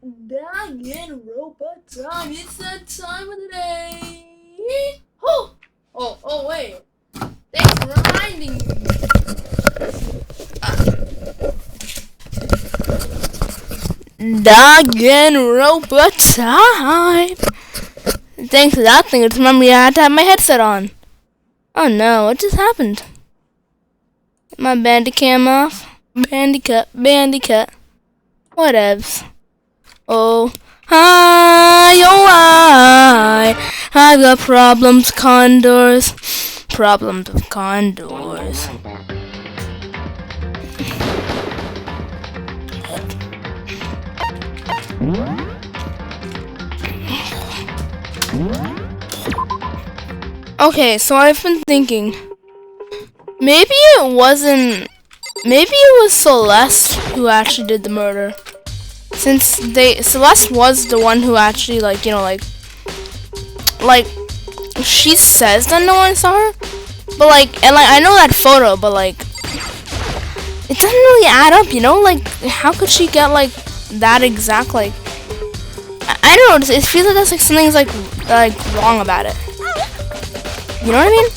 Danganropa time. It's that time of the day. Oh, wait. Thanks for reminding me. Danganropa time. Thanks for that thing. It's remember I had to have my headset on. Oh no, what just happened? My bandicam off. Bandicut. Whatevs. Oh, I've got problems, condors. Problems with condors. Okay, so I've been thinking, maybe it was Celeste who actually did the murder. Since Celeste was the one who actually, like, she says that no one saw her, but I know that photo, but it doesn't really add up, how could she get that exact, I don't know, it feels like that's something's wrong about it. You know what I mean?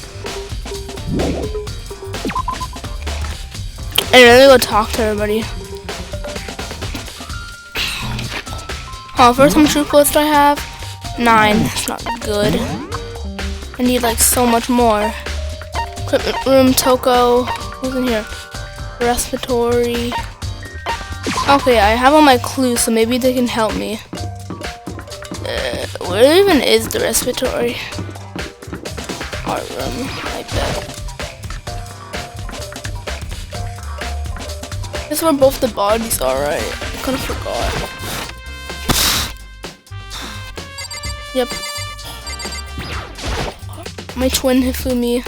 Anyway, let me go talk to everybody. Oh, first how much true quotes do I have? 9. That's not good. I need so much more. Equipment room, Toko. Who's in here? Respiratory. Okay, I have all my clues, so maybe they can help me. Where even is the respiratory? Art room, I bet. This is where both the bodies are, right? I kind of forgot. Yep. My twin Hifumi.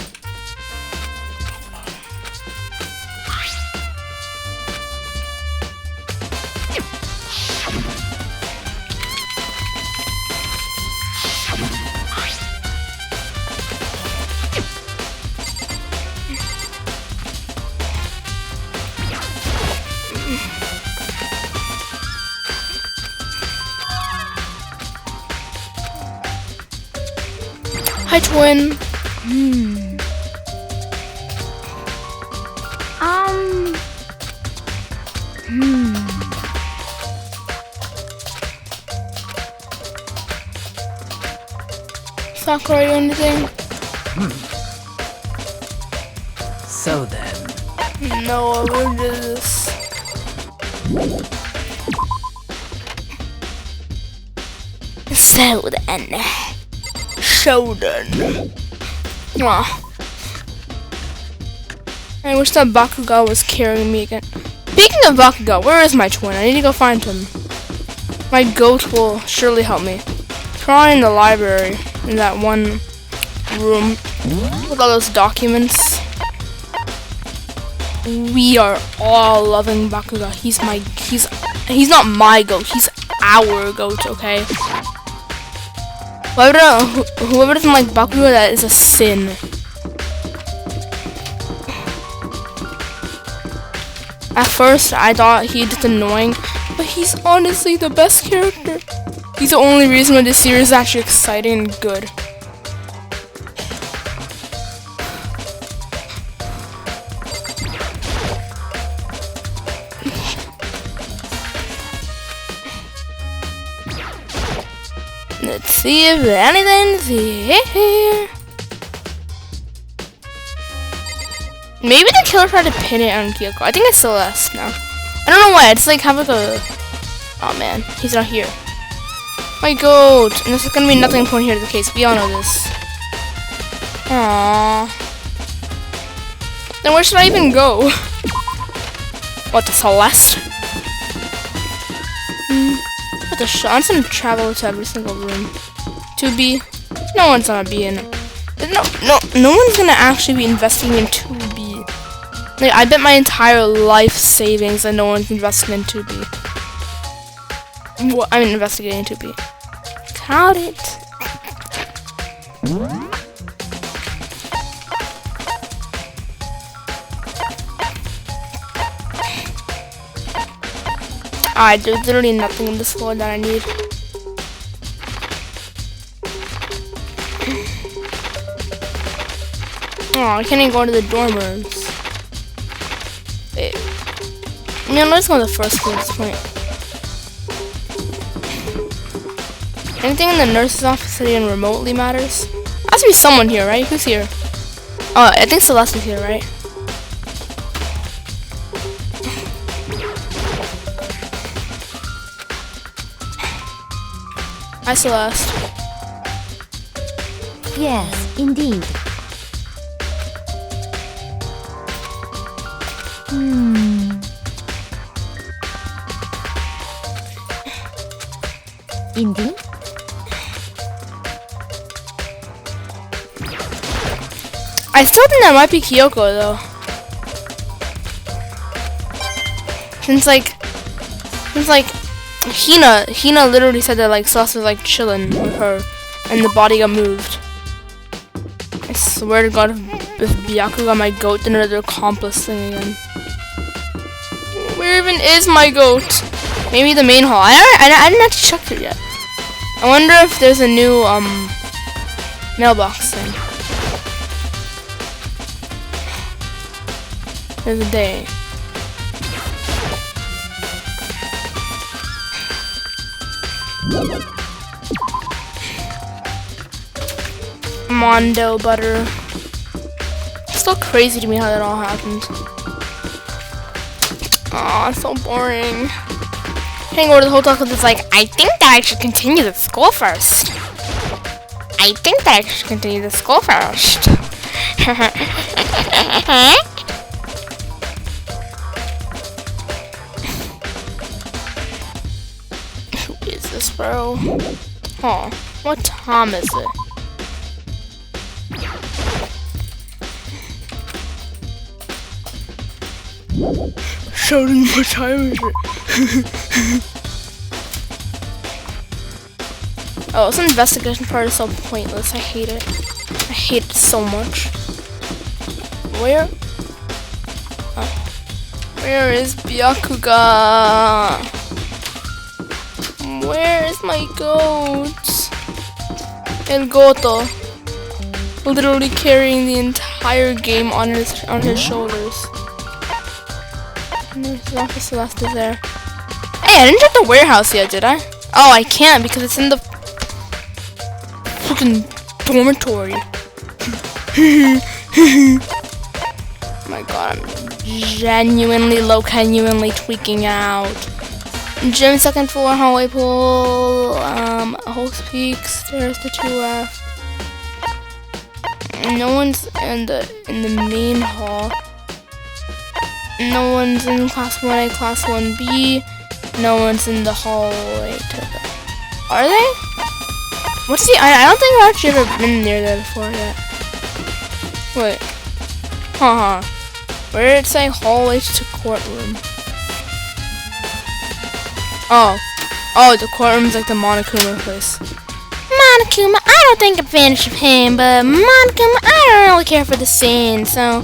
Hi, twin. Sakura, are you anything? So then. No, we're just. So then. Aw. I wish that Bakugo was carrying me again. Speaking of Bakugo, where is my twin? I need to go find him. My goat will surely help me. Probably in the library, in that one room with all those documents. We are all loving Bakugo. He's not my goat, he's our goat, okay? Whoever doesn't like Bakugo, that is a sin. At first, I thought he's just annoying, but he's honestly the best character. He's the only reason why this series is actually exciting and good. Let's see if anything's here. Maybe the killer tried to pin it on Kyoko. I think it's Celeste now. I don't know why. It's have a. Oh man, he's not here. My goat. And this is gonna be nothing important here to the case. We all know this. Aww. Then where should I even go? What, the Celeste? What the shot? I'm just gonna travel to every single room. 2B. No one's gonna be in. No one's gonna actually be investing in 2B. I bet my entire life savings and no one's investing in 2B. Well, I'm investigating 2B. Count it. Alright, there's literally nothing in this floor that I need. Oh, I can't even go to the dorm rooms. Wait. Yeah, let's go to the first floor at this point. Anything in the nurse's office that even remotely matters? Has to be someone here, right? Who's here? Oh, I think Celeste is here, right? Hi, Celeste. Yes, indeed. Indeed? I still think that might be Kyoko, though. Since like, Hina literally said that, like, Celeste was, like, chilling with her, and the body got moved. I swear to God, if Byaku got my goat, then another accomplice thing again. Where even is my goat? Maybe the main hall. I didn't actually check it yet. I wonder if there's a new, mailbox thing. There's a day. Mondo butter. It's still crazy to me how that all happened. Aw, it's so boring. I can't go to the hotel because it's like, I think that I should continue the school first. I think that I should continue the school first. Who is this, bro? Huh. What time is it? Sheldon, what time is it? Oh, this investigation part is so pointless. I hate it. I hate it so much. Where? Oh. Where is Byakuga? Where is my goat? El Goto. Literally carrying the entire game on his shoulders. There's Officer Celeste is there. Hey, I didn't check the warehouse yet, did I? Oh, I can't because it's in the fucking dormitory. Oh my god, I'm genuinely tweaking out. Gym, second floor, hallway pool, host peak, stairs to 2F. No one's in the main hall. No one's in class 1A, class 1B. No one's in the hallway to the... Are they? What's the... I don't think I've actually ever been near there before yet. Wait. Haha. Where did it say hallway to courtroom? Oh. Oh, the courtroom's like the Monokuma place. Monokuma, I don't think I'm finished with him, but Monokuma, I don't really care for the scene, so...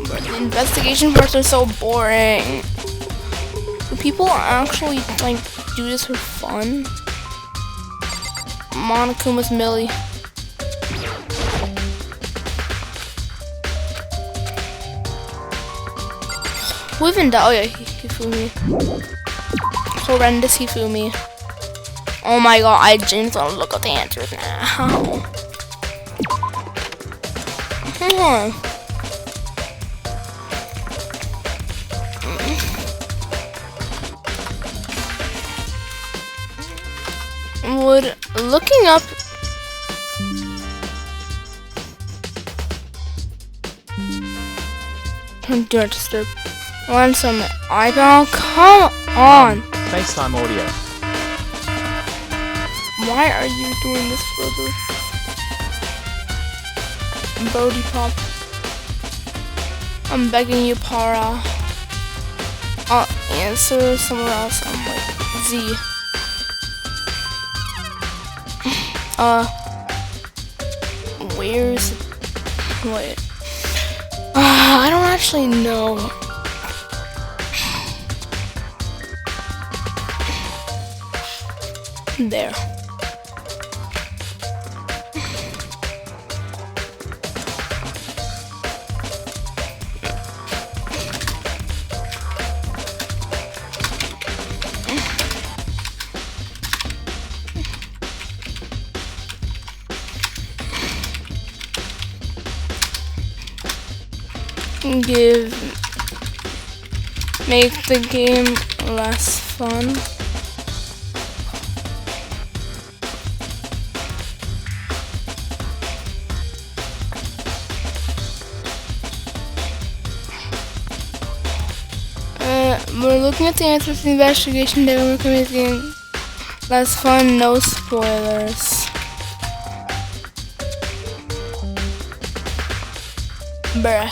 But the investigation parts are so boring. Do people actually like do this for fun? Monokuma's Millie. Who even died? Oh yeah, Hifumi. Horrendous Hifumi. Oh my god, I just want to look at the answers now. would looking up do not disturb once on my eyeball. Come on. FaceTime audio. Why are you doing this, brother? Bodhi Pop. I'm begging you, Para. I'll answer somewhere else. I'm like Z. Where's wait? I don't actually know. There. Make the game less fun. We're looking at the answers to the investigation that we're committing. Less fun, no spoilers. Bruh.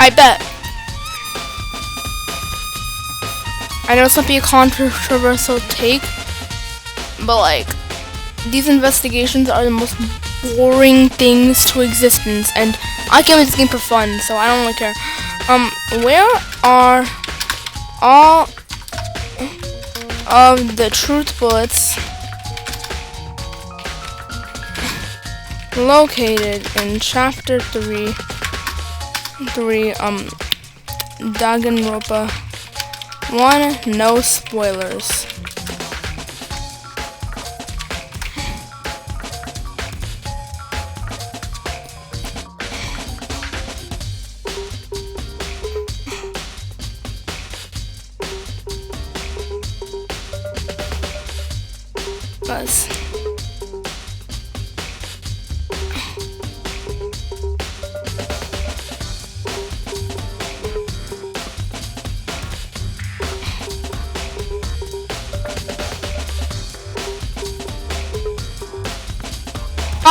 I bet. I know this might be a controversial take, but like, these investigations are the most boring things to existence, and I came with this game for fun, so I don't really care. Where are all of the truth bullets located in chapter 3, Danganropa 1, no spoilers. Buzz.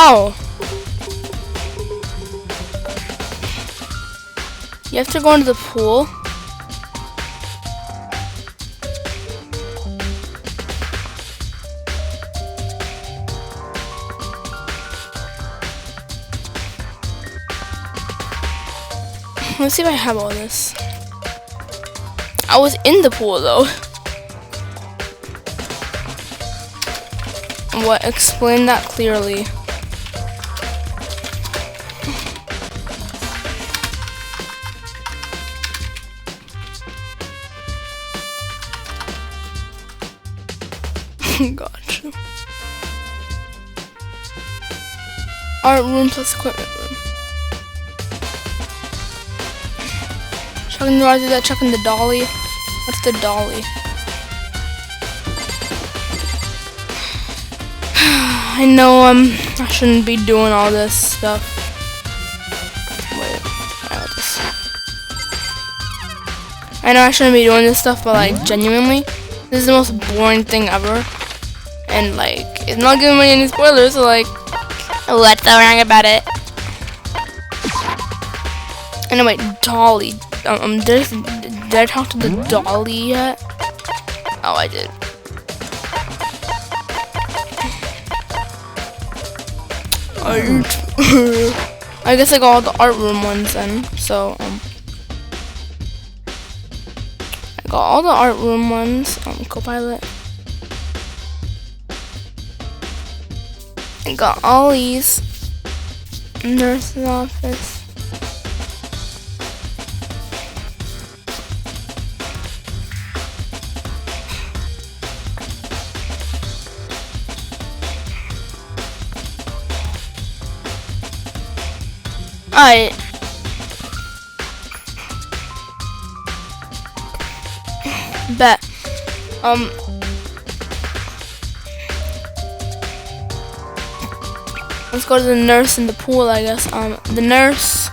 Oh! You have to go into the pool? Let's see if I have all this. I was in the pool though. What? Explain that clearly. Gotcha. Art room plus equipment room. Checking the checking the dolly. What's the dolly? I know I shouldn't be doing all this stuff. Wait, I got this. I know I shouldn't be doing this stuff, but like genuinely, this is the most boring thing ever. And like, it's not giving me any spoilers, so like, what's so wrong about it? Anyway, dolly. Did I talk to the dolly yet? Oh, I did. I guess I got all the art room ones then. So Got all the art room ones. Copilot. I got all these. Nurse's office. Alright. Bet. Let's go to the nurse in the pool, I guess. The nurse.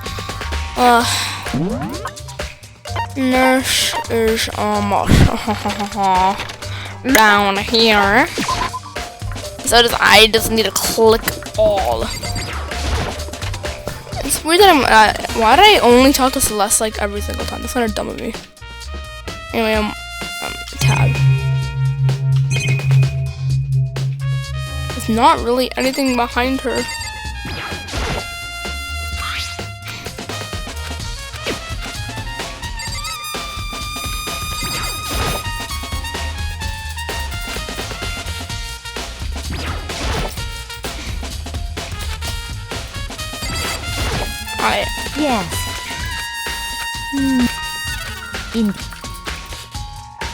Nurse is down here. So I just need to click all. It's weird that why did I only talk to Celeste like every single time? That's kind of dumb of me. Anyway, tab. There's not really anything behind her. Alright. Yes.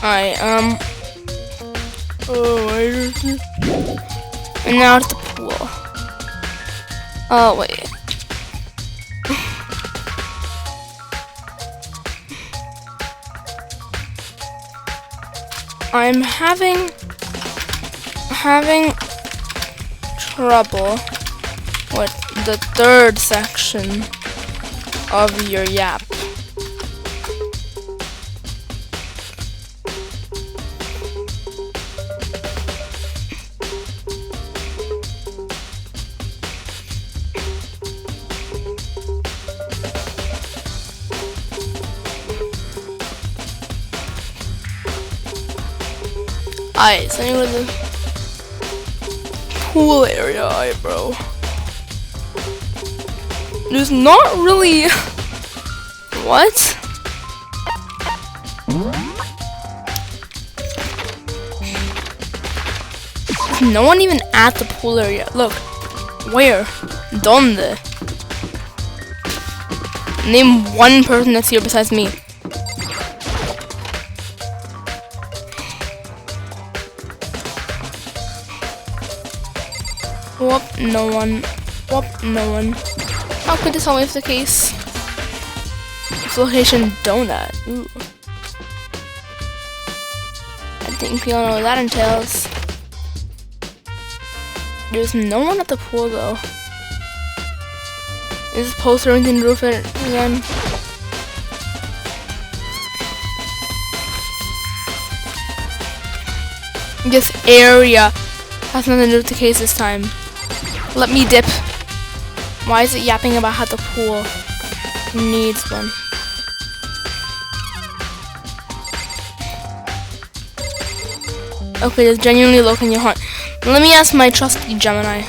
Alright, and now it's the pool. Oh, wait. I'm having trouble with the third section of your yap. Alright, so anyway, the pool area, alright, bro. There's not really. What? There's no one even at the pool area. Look. Where? Donde? Name one person that's here besides me. Whoop, no one. Whoop, no one. How could this always be the case? Location donut. Ooh. I think we all know what that entails. There's no one at the pool though. Is this poster anything to do with it again? This area has nothing to do with the case this time. Let me dip. Why is it yapping about how the pool needs one? Okay, there's genuinely low in your heart. Let me ask my trusty Gemini.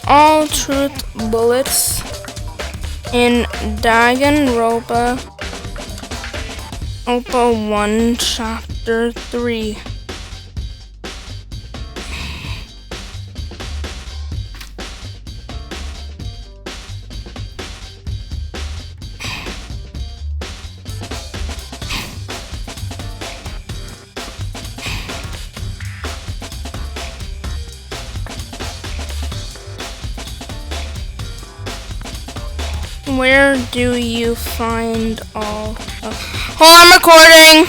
All truth bullets in Danganropa Opa 1 Chapter 3. Where do you find all? Hold on, I'm recording.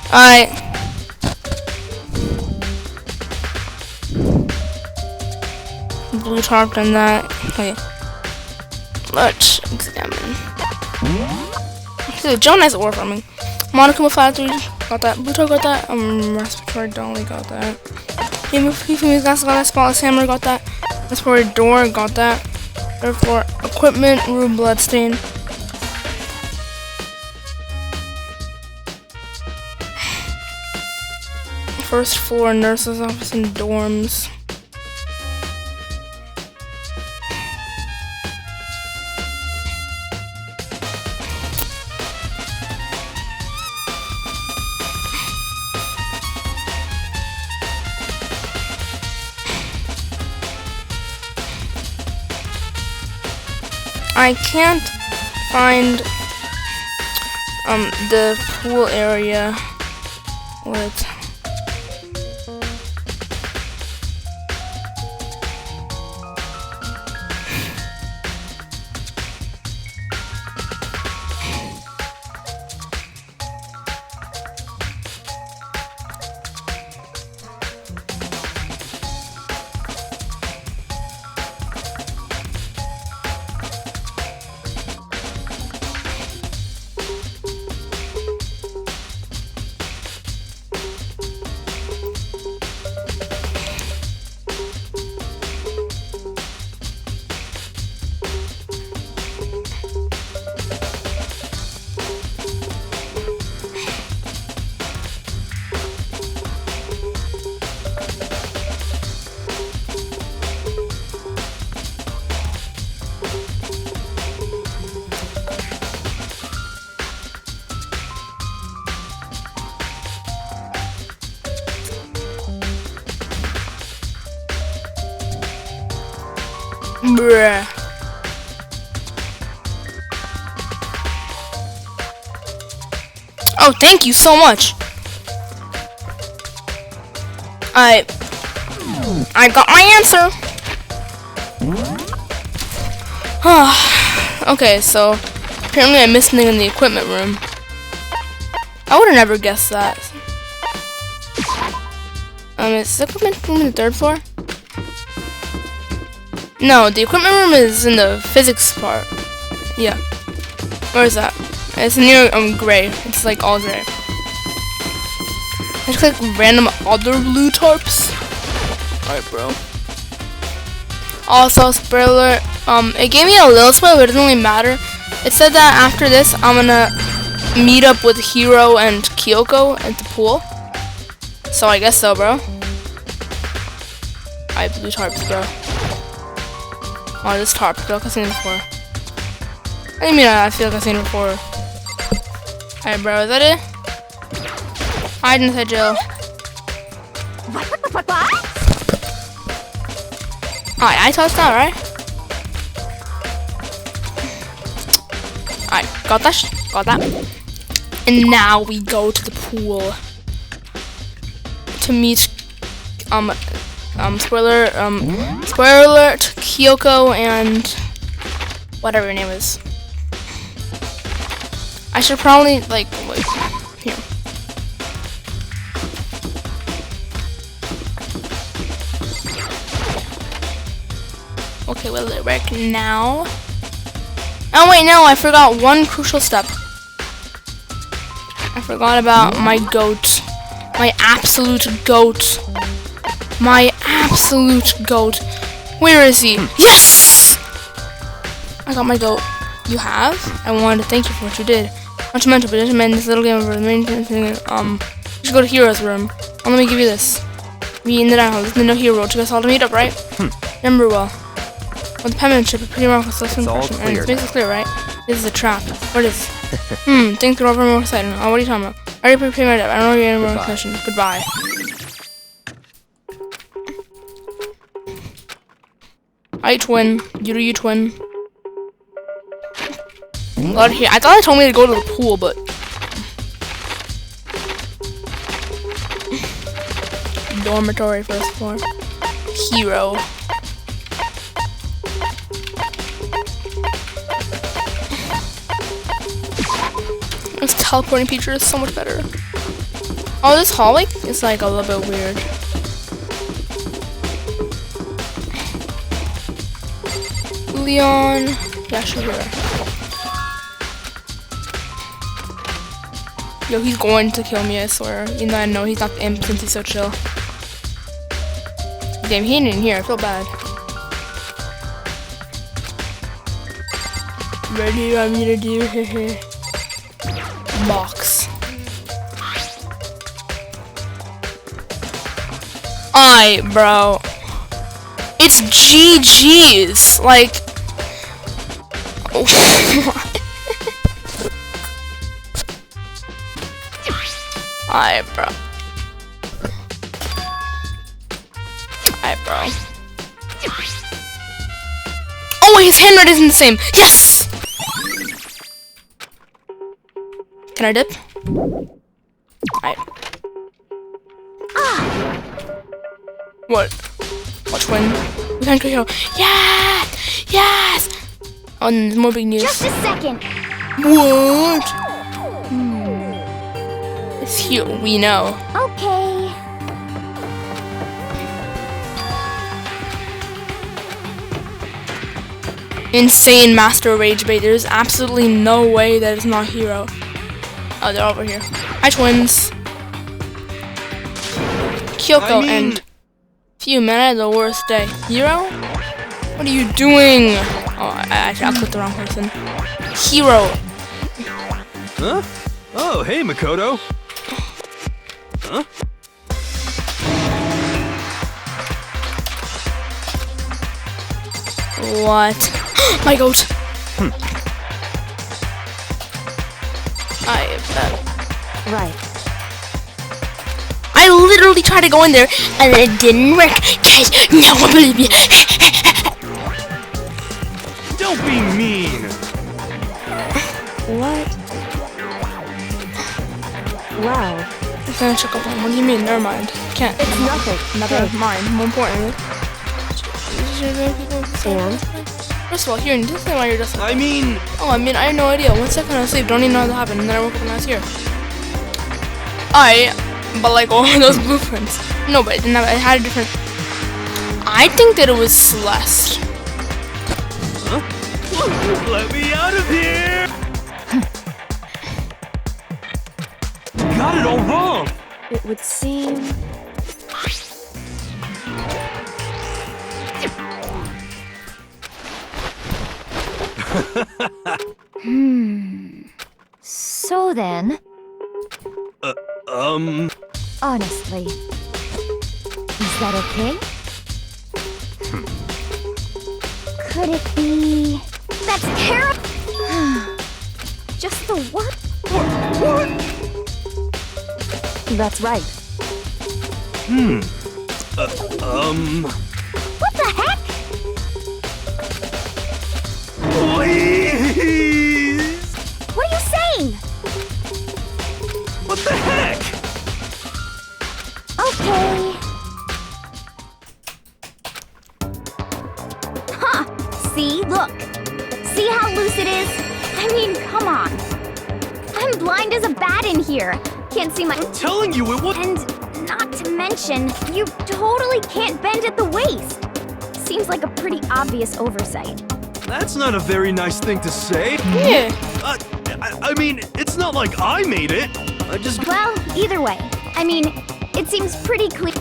Alright. Blue tarp and that. Okay. Let's examine. Joe, nice ore farming. Monokuma Flattery, got that. Blue tarp got that. Respiratory Dolly got that. Hifumi's got that. Spotless Hammer got that. Respiratory Door got that. Therefore, equipment, room, bloodstain. First floor, nurse's office and dorms. I can't find the pool area where it's bruh. Oh, thank you so much. I got my answer. Okay, so apparently I missed something in the equipment room. I would have never guessed that. Is the equipment room in the third floor? No, the equipment room is in the physics part. Yeah. Where is that? It's near gray. It's like all gray. I just click random other blue tarps. Alright, bro. Also, spoiler, it gave me a little spoiler, but it doesn't really matter. It said that after this, I'm gonna meet up with Hiro and Kyoko at the pool. So I guess so, bro. Alright, blue tarps, bro. Oh, this tarp. I feel like I've seen it before. I mean, I feel like I've seen it before. Alright, bro. Is that it? Hide inside Jill. Alright, I touched that, right? Alright, got that. Got that. And now we go to the pool to meet spoiler alert, Kyoko and whatever her name is. I should probably like wait here. Okay, will it work now? Oh wait, no, I forgot one crucial step. I forgot about my goat. My absolute goat. My absolute goat. Where is he? Yes! I got my goat. You have? I wanted to thank you for what you did. Not to mention, but just meant this little game over the main thing. You should go to Hero's room. Oh, let me give you this. Me in the down house. No hero. You guys all to meet up, right? Remember well. With the penmanship, it's pretty marvelous. It's all clear. And it makes it clear, right? This is a trap. What is? Things could over more exciting. Oh, what are you talking about? I already prepared my debt. I don't know you're in more question. Goodbye. I twin. You do you twin. Out here. I thought it told me to go to the pool, but dormitory first floor. Hero. This teleporting feature is so much better. Oh, this hallway is like a little bit weird. Leon. Yeah, sure. Yo, he's going to kill me, I swear. Even though I know he's not the imp since he's so chill. Damn, he ain't in here. I feel bad. What do you want me to do? Box. Bro. It's GG's. Like. Bro. Bro. Oh, wait, his handwriting isn't the same. Yes! Can I dip? What? Watch when? We can't go. Yeah! Yes! Oh, and there's more big news. Just a second. What? It's here. We know. Okay. Insane master rage bait. There's absolutely no way that it's not Hero. Oh, they're over here. Hi, twins. Kyoko and Phew, man, I had the worst day. Hero? What are you doing? Oh, I clicked the wrong person. Hero. Huh? Oh, hey, Makoto. Huh? What? My goat. Right. I literally tried to go in there and it didn't work. Guys, no one believe me. Don't be mean. What? Wow. What do you mean? Never mind. Can't. It's nothing. Never mind. More importantly. And? First of all, here in this thing, why you're just like, I mean, oh, I had no idea. 1 second I was asleep, don't even know how that happened, and then I woke up and I was here. But like all those blueprints. No, but it didn't have, it had a different. I think that it was Celeste. huh? Let me out of here! You got it all wrong. It would seem... So then... Honestly, is that okay? Could it be... That's terrible! Just the what? What? That's right. What the heck? Please! What are you saying? What the heck? Okay. Huh! See? Look! See how loose it is? I mean, come on. I'm blind as a bat in here. Can't see my... I'm telling you, it was... And not to mention, you totally can't bend at the waist. Seems like a pretty obvious oversight. That's not a very nice thing to say. Yeah. I mean, it's not like I made it. I just... Well, either way. I mean, it seems pretty clear.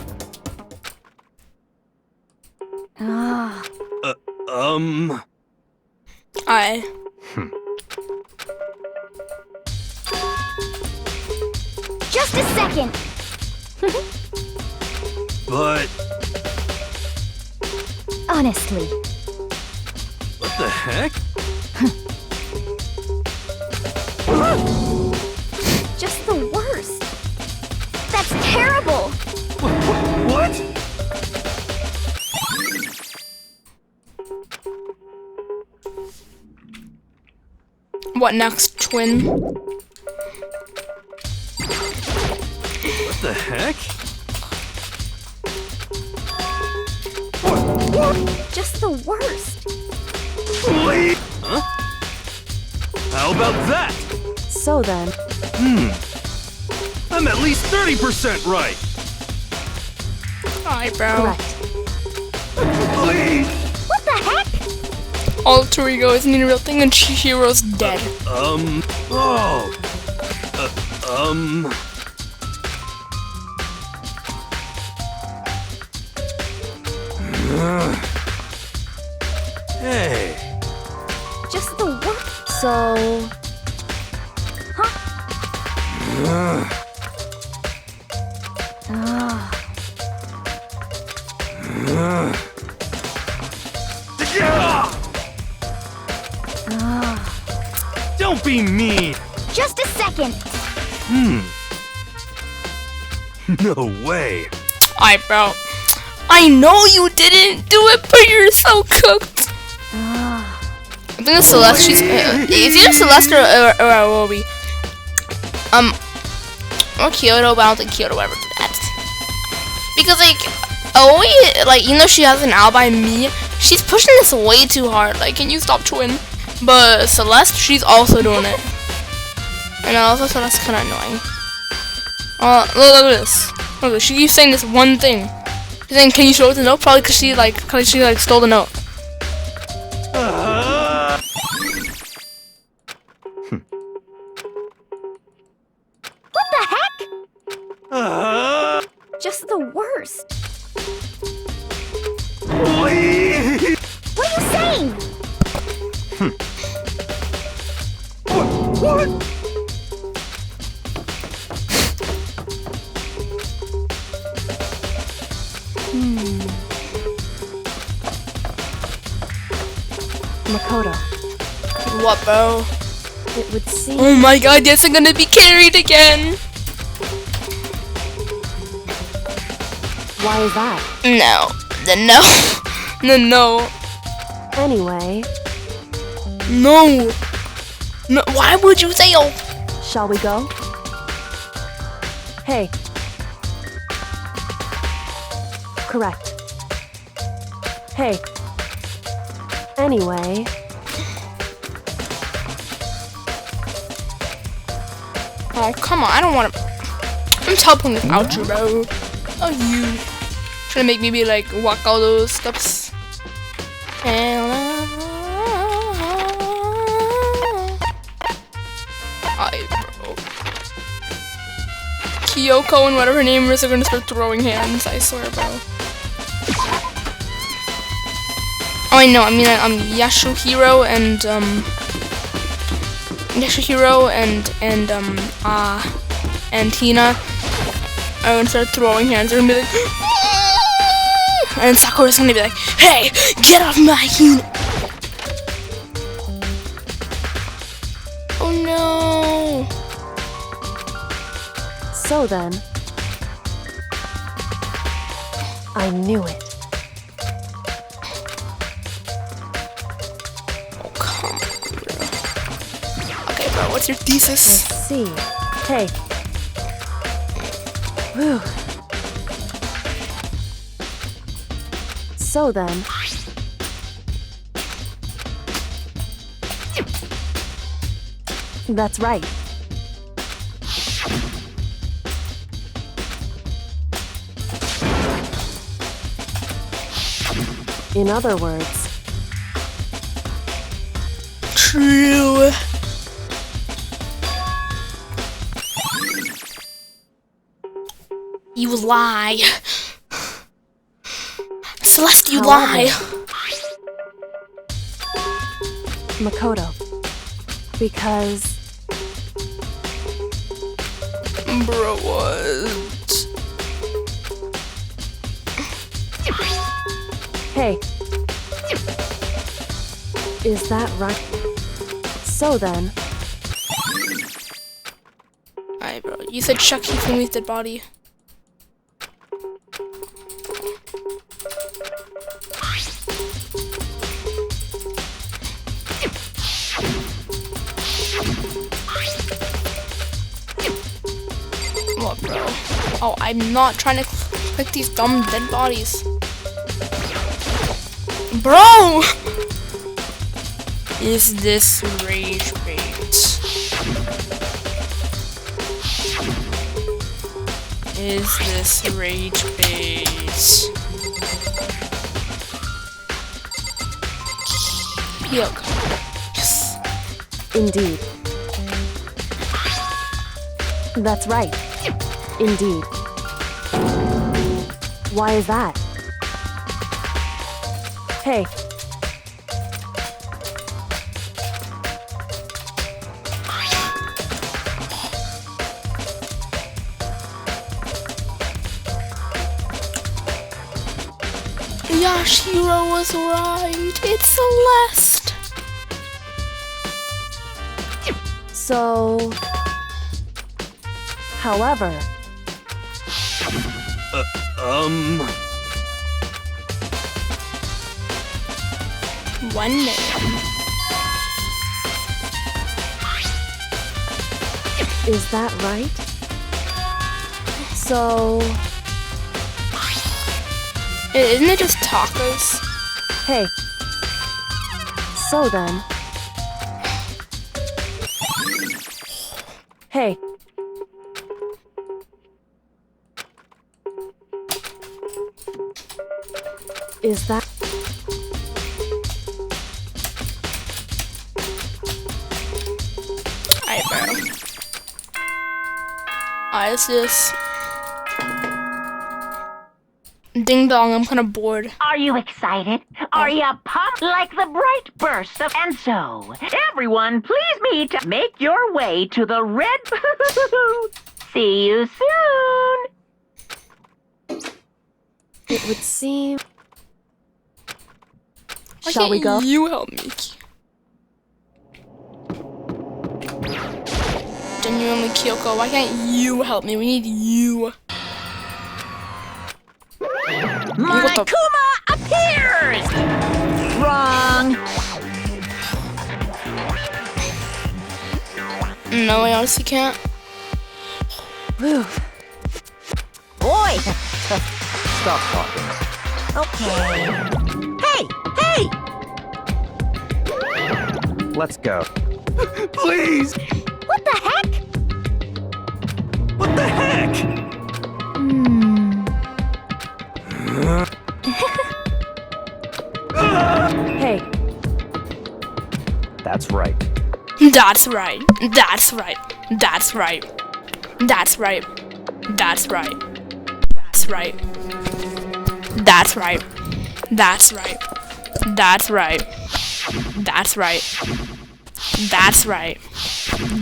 Ah. Just a second. But... Honestly. What the heck? Just the worst. That's terrible. What? What next, twin? What the heck? Just the worst. Please? Huh? How about that? So then. I'm at least 30% right. Alright, bro. Correct. Please? What the heck? Alter ego isn't a real thing and Chihiro's dead. Hey. Just the worst. So. Huh? Just a second. No way. Alright, bro. I know you didn't do it, but you're so cooked. I think it's Celeste. She's it's either Celeste or Aobi. Or Kyoto, but I don't think Kyoto will ever do that. Because like Aoi, like even though she has an alibi, me, she's pushing this way too hard. Like, can you stop twin? But Celeste, she's also doing it. And also Celeste's kind of annoying. Look at this. Look, she keeps saying this one thing. She's saying, "Can you show us the note?" Probably because she stole the note. What the heck? Just the worst. What are you saying? What? Makoto, What, bro? it would seem Oh my god, yes, I'm gonna be carried again. why is that? No. Then no. No. Anyway, No. No. Why would you say oh? shall we go? Hey. Correct. Hey. Anyway, Oh, come on. I don't want to. I'm teleporting without you, bro. Oh, you. Trying to make me be like, walk all those steps. Bro. Kyoko and whatever her name is are gonna start throwing hands, I swear, bro. Oh, I know. I mean, Yasuhiro and Hina are gonna start throwing hands. They're gonna be like, and Sakura's gonna be like, "Hey, get off my Hina!" Oh no! so then, I knew it. Oh come on, bro. Okay, bro. What's your thesis? Let's see. Hey. Whew. So then, that's right. In other words, True. You lie. Celeste, you lie. Makoto, because Bro, what? hey, is that right? So then, Alright, bro. You said Chuck Hifumi's dead body. What, bro? Oh, I'm not trying to click these dumb dead bodies. Bro! Is this rage bait? Is this rage bait? Yuck. Yes. indeed. That's right. Indeed. Why is that? Hey. Yashiro was right. It's Celeste. So... However... One name. Is that right? So... Isn't it just tacos? Hey. So then... Hey. Is that... Alright, bro. Alright, let's do this. Ding dong, I'm kind of bored. Are you excited? Are you pumped like the bright burst of... And so, everyone, please me to make your way to the red... See you soon! It would seem... Why Shall we go? can't you help me? Genuinely, Kyoko, why can't you help me? We need you. My Kuma appears! Wrong! No, I honestly can't. Whew. Boy! Stop talking. Okay. Hey! Let's go. Please! What the heck? What the heck? Hey. That's right. That's right. That's right. That's right. That's right. That's right. That's right. That's right. That's right. That's right. That's right. That's right.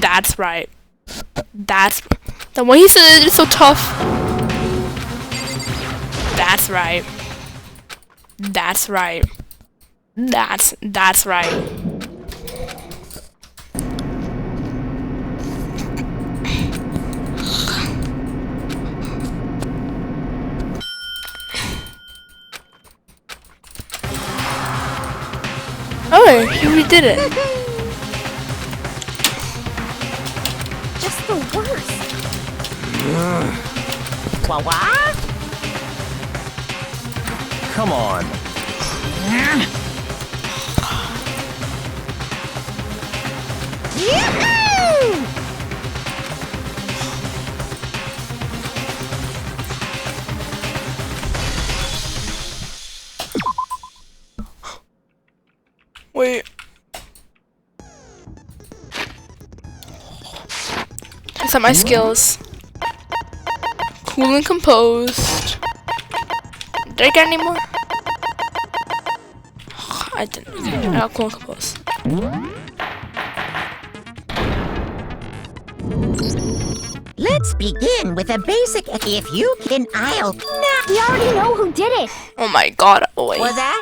That's right. That's the way he said it is so tough. That's right. That's right. That's right. Oh, we did it. Just the worst. What? Come on. Yahoo! Wait. That's not my skills. Cool and composed. Did I get any more? I didn't. Okay, I got cool and composed. Let's begin with a basic. If you can, I'll. We already know who did it. Oh my god, oh wait. Was that?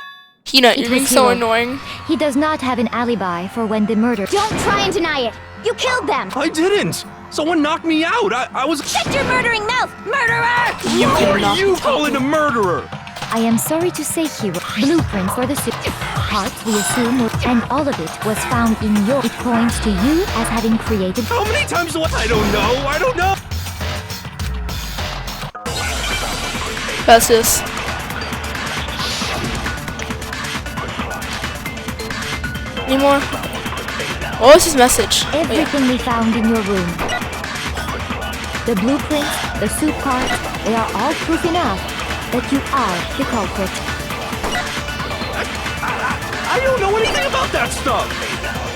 Hina, you're It being was so Hiro. annoying. He does not have an alibi for when the murder. Don't try and deny it. You killed them. I didn't! Someone knocked me out! I was... Shut your murdering mouth, murderer! You Who cannot are you be calling a murderer? I am sorry to say, Hero. Blueprints for the suit. Parts we assume were, and all of it was found in your. It points to you as having created. How many times do I don't know! I don't know! That's this. Any more? What was his message? Oh, yeah. Everything we found in your room. The blueprints, the suit parts, they are all proof enough that you are the culprit. I don't know anything about that stuff!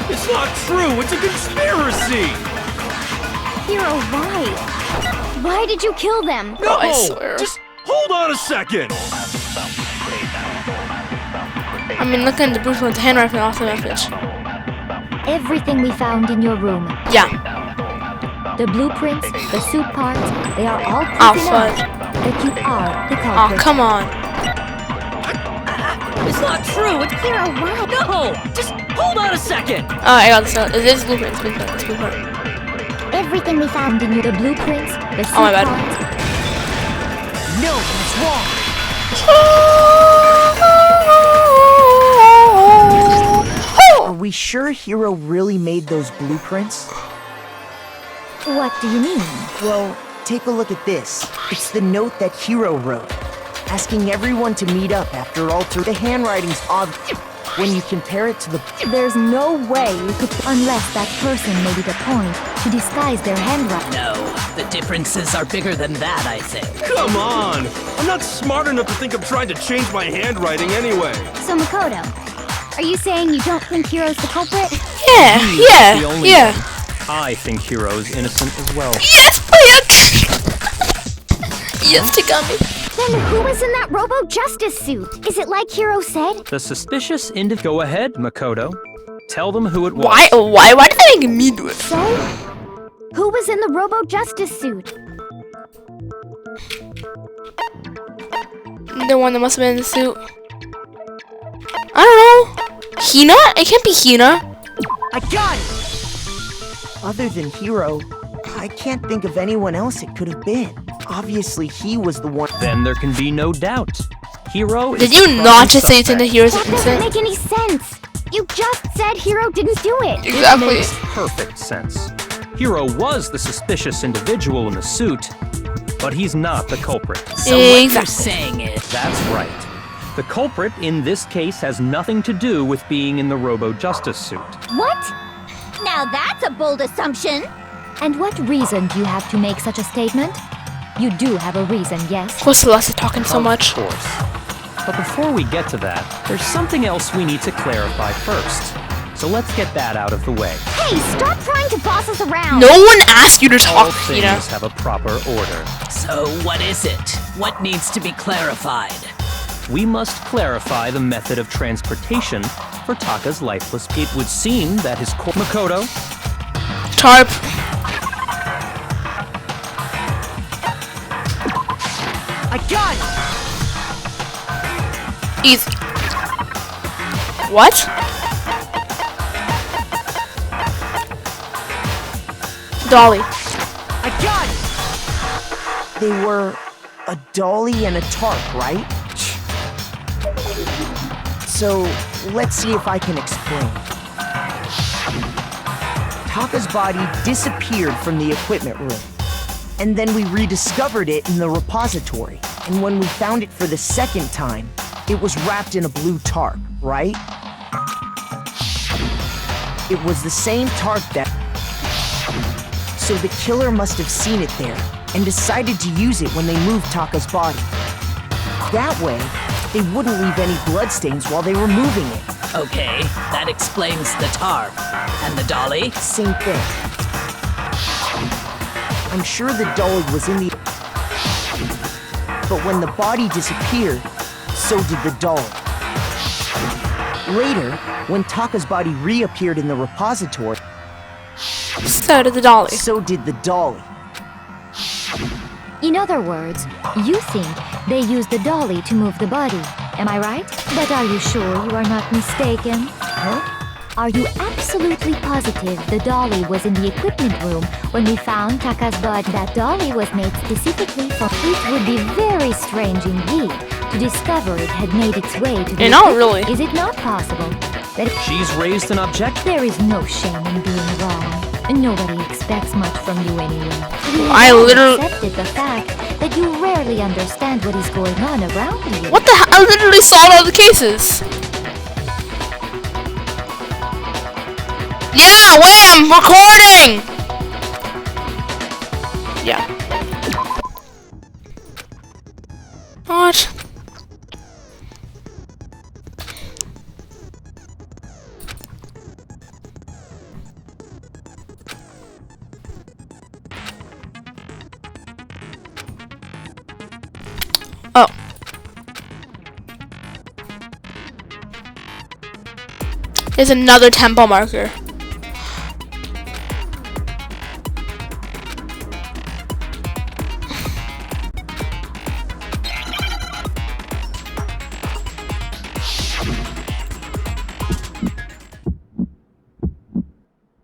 It's not true! It's a conspiracy! Hero, why? Why did you kill them? No! I swear. Just hold on a second! I mean, look at the blueprint, the handwriting off the message. Everything we found in your room. Yeah. The blueprints, the suit parts, they are all proof Oh, enough fuck. that you are the Oh, culprit. come on. It's not true. It's Hero, why? no. Just hold on a second. Oh, I got this. It is blueprint. It's blueprint. It's blueprint. everything we found in the blueprints, the Oh my bad. parts, No, it's wrong. Are we sure Hero really made those blueprints? what do you mean? Well, take a look at this. It's the note that Hero wrote, asking everyone to meet up after alter. The handwriting's odd when you compare it to the... There's no way you could, unless that person made it a point to disguise their handwriting. No, the differences are bigger than that, I think. Come on! I'm not smart enough to think of trying to change my handwriting anyway. So Makoto, are you saying you don't think Hiro's the culprit? Yeah, The only yeah. one. I think Hero's innocent as well. Yes, please. Yes, Takami. Then who was in that Robo-Justice suit? Is it like Hiro said? The suspicious individual. Go ahead, Makoto. Tell them who it was. Why did they make me do it? So, who was in the Robo-Justice suit? The one that must have been in the suit. I don't know. Hina? It can't be Hina. I got it! Other than Hero, I can't think of anyone else it could have been. Obviously, he was the one. Then there can be no doubt. Hero is Did you the not prime just say it's in the suspect. Hero's That doesn't innocent? make any sense. You just said Hiro didn't do it. Exactly. Makes perfect sense. Hero was the suspicious individual in the suit, but he's not the culprit. So what you're Exactly. saying is... That's right. The culprit in this case has nothing to do with being in the Robo-Justice suit. What? Now that's a bold assumption. And what reason do you have to make such a statement? You do have a reason, yes? Of course, Celeste is talking so much. Of course. But before we get to that, there's something else we need to clarify first. So let's get that out of the way. Hey, stop trying to boss us around. No one asked you to All talk, things Hina. have a proper order. So what is it? What needs to be clarified? We must clarify the method of transportation for Taka's lifeless. It would seem that his Makoto, Tarp. I got it! Easy. What? Dolly. I got it! They were a dolly and a tarp, right? So, let's see if I can explain. Taka's body disappeared from the equipment room. And then we rediscovered it in the repository. And when we found it for the second time, it was wrapped in a blue tarp, right? It was the same tarp that... So the killer must have seen it there and decided to use it when they moved Taka's body. That way, they wouldn't leave any bloodstains while they were moving it. Okay, that explains the tarp. And the dolly? Same thing. I'm sure the dolly was in the... But when the body disappeared, so did the dolly. Later, when Taka's body reappeared in the repository, So did the Dolly. so did the dolly. In other words, you think they used the dolly to move the body. Am I right? But are you sure you are not mistaken? Huh? Are you absolutely positive the dolly was in the equipment room when we found Taka's body? That dolly was made specifically for... It would be very strange indeed to discover it had made its way to the And not equipment. really. Is it not possible that she's raised an objection. there is no shame in being wrong? Nobody expects much from you anyway. You I have literally- accepted the fact that you rarely understand what is going on around you. What the hell? I literally solved all the cases. Yeah, wham! Recording! Yeah. What? Oh. There's another tempo marker.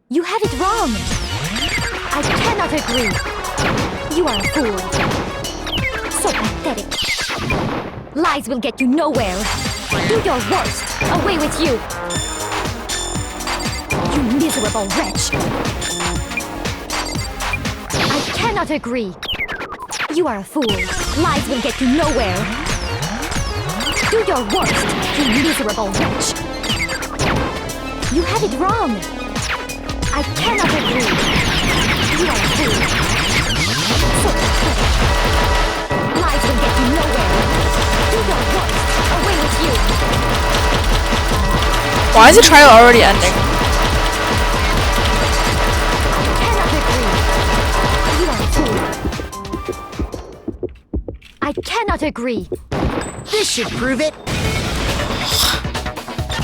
You have it wrong. I agree. You are a fool. So pathetic. Lies will get you nowhere. Do your worst. Away with you. You miserable wretch. I cannot agree. You are a fool. Lies will get you nowhere. Do your worst, you miserable wretch. You have it wrong. I cannot agree. You are a fool. So pathetic. Lies will get you nowhere. Do your worst. Away with you. Why is the trial already ending? I cannot agree. This should prove it.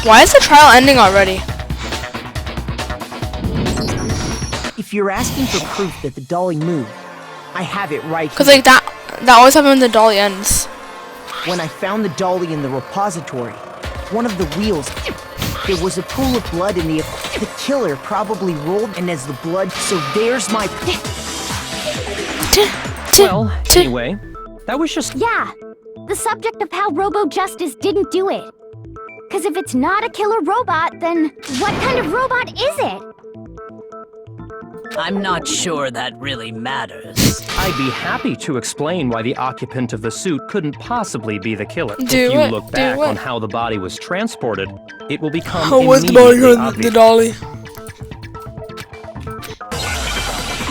Why is the trial ending already? If you're asking for proof that the dolly moved, I have it right Because here. like that always happens when the dolly ends. When I found the dolly in the repository, one of the wheels, there was a pool of blood in the killer probably rolled, and as the blood, so there's my... Well, anyway, that was just... Yeah, the subject of how Robo-Justice didn't do it. Because if it's not a killer robot, then what kind of robot is it? I'm not sure that really matters. I'd be happy to explain why the occupant of the suit couldn't possibly be the killer. Do if you it, look do back it. on how the body was transported, it will become How was the body immediately on the obvious. dolly?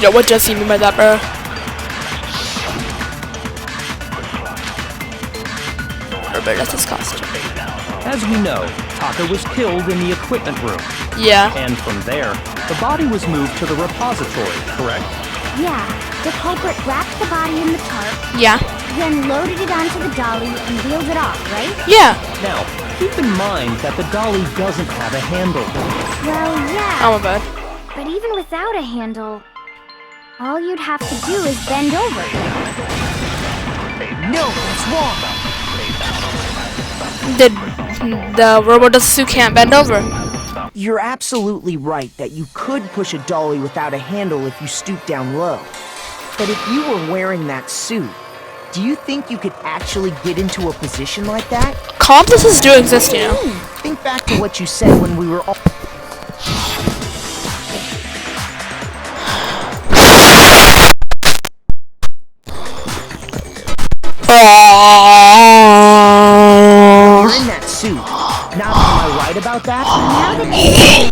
Yo, what Jesse mean by that, bro? That's his costume. As we know, Taka was killed in the equipment room, Yeah. and from there, the body was moved to the repository, correct? Yeah, the culprit wrapped the body in the tarp, Yeah. then loaded it onto the dolly and wheeled it off, right? Yeah. Now, keep in mind that the dolly doesn't have a handle. Well, yeah. Oh my god. But even without a handle, all you'd have to do is bend over. No, that's wrong. The Robo-Justice suit can't bend over. You're absolutely right that you could push a dolly without a handle if you stoop down low. But if you were wearing that suit, do you think you could actually get into a position like that? Accomplices do exist, you know. Think back to what you said when we were all... You're in that suit. Now, am I right about that? Now that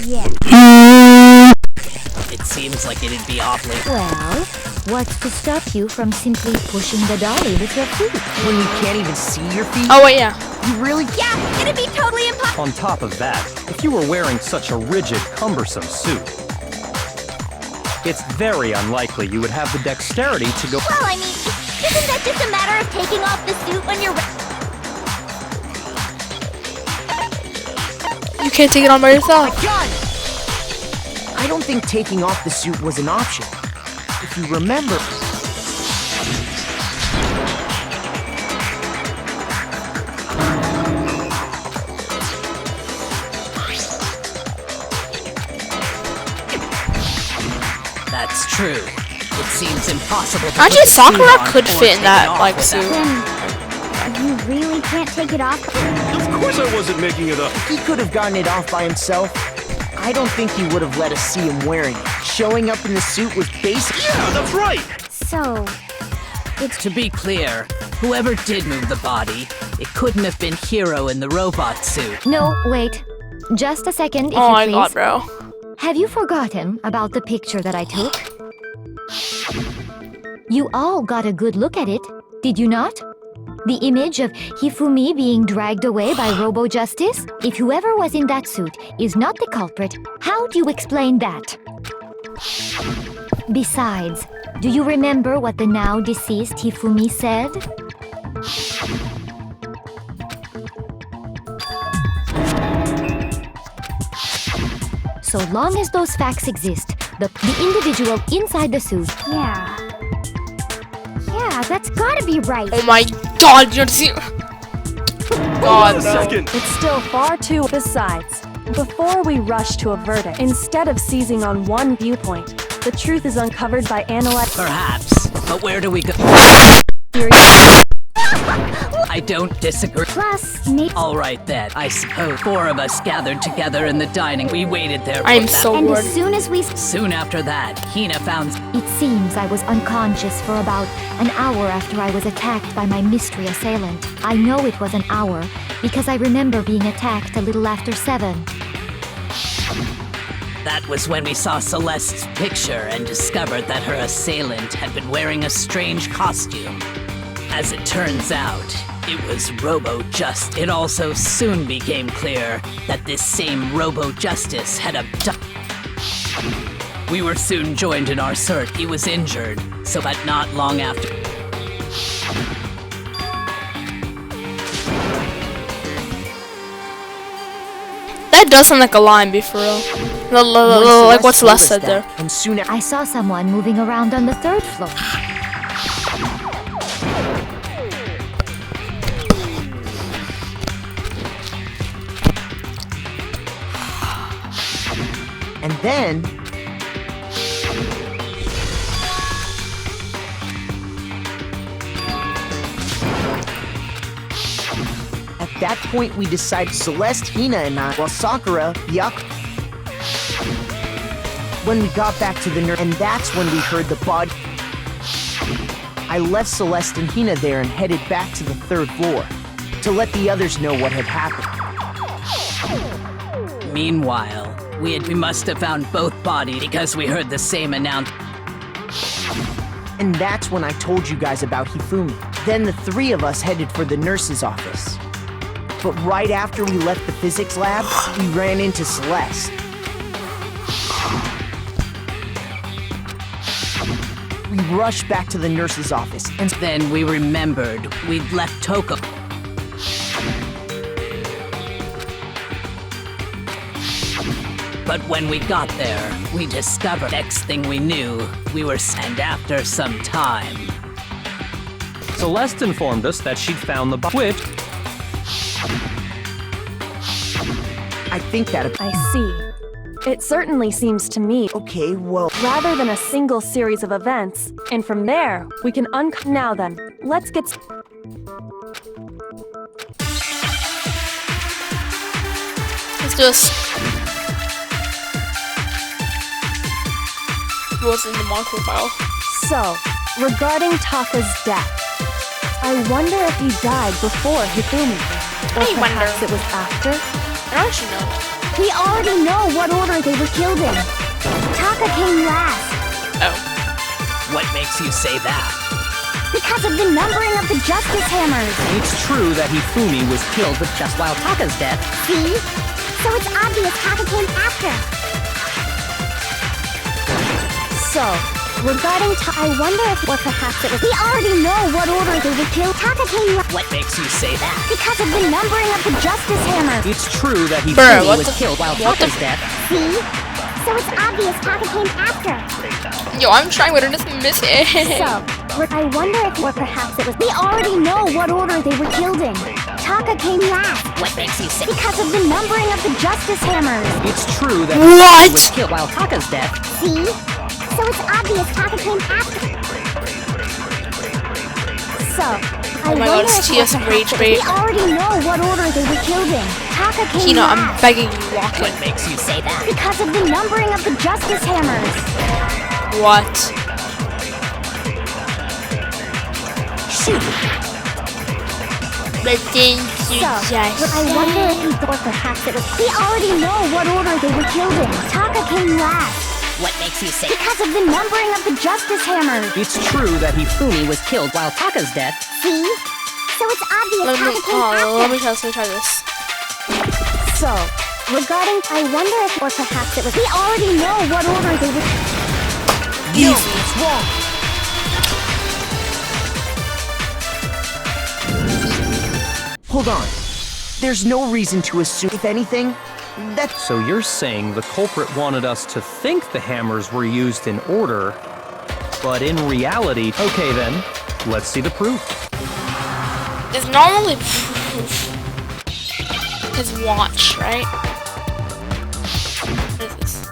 yeah. It seems like it'd be awfully... Well, what's to stop you from simply pushing the dolly with your feet? When you can't even see your feet? Oh wait, yeah. You really... Yeah, it'd be totally impossible. On top of that, if you were wearing such a rigid, cumbersome suit, it's very unlikely you would have the dexterity to go... Well, I mean, isn't that just a matter of taking off the suit when you're... You can't take it on by yourself. Gun! I don't think taking off the suit was an option. If you remember... That's true. It seems impossible to Actually, put the suit Sakura on could or fit in take that, it off like, without- suit. Then you really can't take it off? Of course I wasn't making it up. He could have gotten it off by himself. I don't think he would have let us see him wearing it. Showing up in the suit was basic. Yeah, that's right. So, To be clear, whoever did move the body, it couldn't have been Hiro in the robot suit. No, wait. Just a second, if Oh you my please. god, bro. Have you forgotten about the picture that I took? You all got a good look at it, did you not? The image of Hifumi being dragged away by Robo-Justice? If whoever was in that suit is not the culprit, how do you explain that? Besides, do you remember what the now deceased Hifumi said? So long as those facts exist, the individual inside the suit... yeah. Yeah, that's gotta be right. Oh my god, you don't see. God, Wait a bro. second. It's still far too... Besides, before we rush to a verdict, instead of seizing on one viewpoint, the truth is uncovered by analyzing. Perhaps, but where do we go? I don't disagree. Plus, maybe. All right then, I suppose 4 of us gathered together in the dining. We waited there. I am for that. so And bored. as soon as we. Soon after that, Hina found. It seems I was unconscious for about an hour after I was attacked by my mystery assailant. I know it was an hour because I remember being attacked a little after 7. That was when we saw Celeste's picture and discovered that her assailant had been wearing a strange costume. As it turns out, it was Robo-Just. It also soon became clear that this same Robo-Justice had abducted. We were soon joined in our search. He was injured, so but not long after. That does sound like a line, be for real. Like what Celeste said there. And soon I saw someone moving around on the 3rd floor. And then... At that point, we decided Celeste, Hina, and I, while Sakura, Yaku... When we got back to the nurse, and that's when we heard the body... I left Celeste and Hina there and headed back to the 3rd floor to let the others know what had happened. Meanwhile, we must have found both bodies because we heard the same announcement. And that's when I told you guys about Hifumi. Then the 3 of us headed for the nurse's office. But right after we left the physics lab, we ran into Celeste. We rushed back to the nurse's office, and Then we remembered we'd left Toko. But when we got there, we discovered next thing we knew, we were sent after some time. Celeste informed us that she'd found the which I think that... I see. It certainly seems to me. Okay, well... Rather than a single series of events, and from there, we can Now then, let's get... Let's do this. What's in the mod profile? So, regarding Taka's death, I wonder if he died before Hifumi. Or I wonder. perhaps it was after? I don't actually know. We already know what order they were killed in. Taka came last. Oh. What makes you say that? Because of the numbering of the Justice Hammers. it's true that Hifumi was killed with just while Taka's dead. See? So it's obvious Taka came after. So, regarding I wonder if or perhaps it was... We already know what order they were killed. Taka came last. What makes you say that? Because of the numbering of the Justice Hammers. It's true that Bruh, Hifumi what was the- killed while what the- Taka's dead. See? So it's obvious Taka came after. Yo, I'm trying, but it doesn't miss it. So, I wonder if or perhaps it was... We already know what order they were killed in. Taka came last. What makes you say? Because of the numbering of the Justice Hammers. It's true that What? Hifumi was killed while Taka's dead. See? So it's obvious Taka came after. So, I Oh my wonder god, it's if TS or Rage perhaps- Bait. We already know what order they were killed in. Taka came Hina, I'm last. begging you, walk What in. makes you say that? Because of the numbering of the Justice Hammers. What? But thank you, So, I wonder if he or perhaps it was... We already know what order they were killed in. Taka came last. What makes you say? Because of the numbering of the Justice Hammers. It's true that Hifumi was Killed while Taka's dead. See? So it's obvious Let me, Taka came after. let me try this. So, Regarding... I wonder if or perhaps it was... We already know what order they were... It's wrong! Hold on. There's no reason to assume, if anything, that... So you're saying the culprit wanted us to think the hammers were used in order, but in reality... Okay then, let's see the proof. It's normally proof. His watch, right? What is this?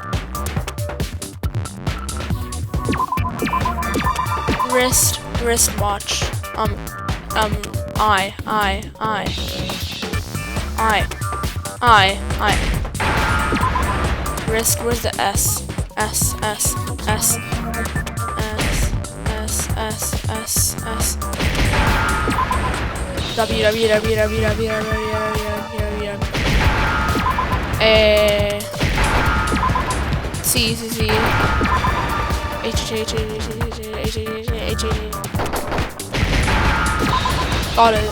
Wristwatch. Wrist, where's the S? S. W. C. H. Got it.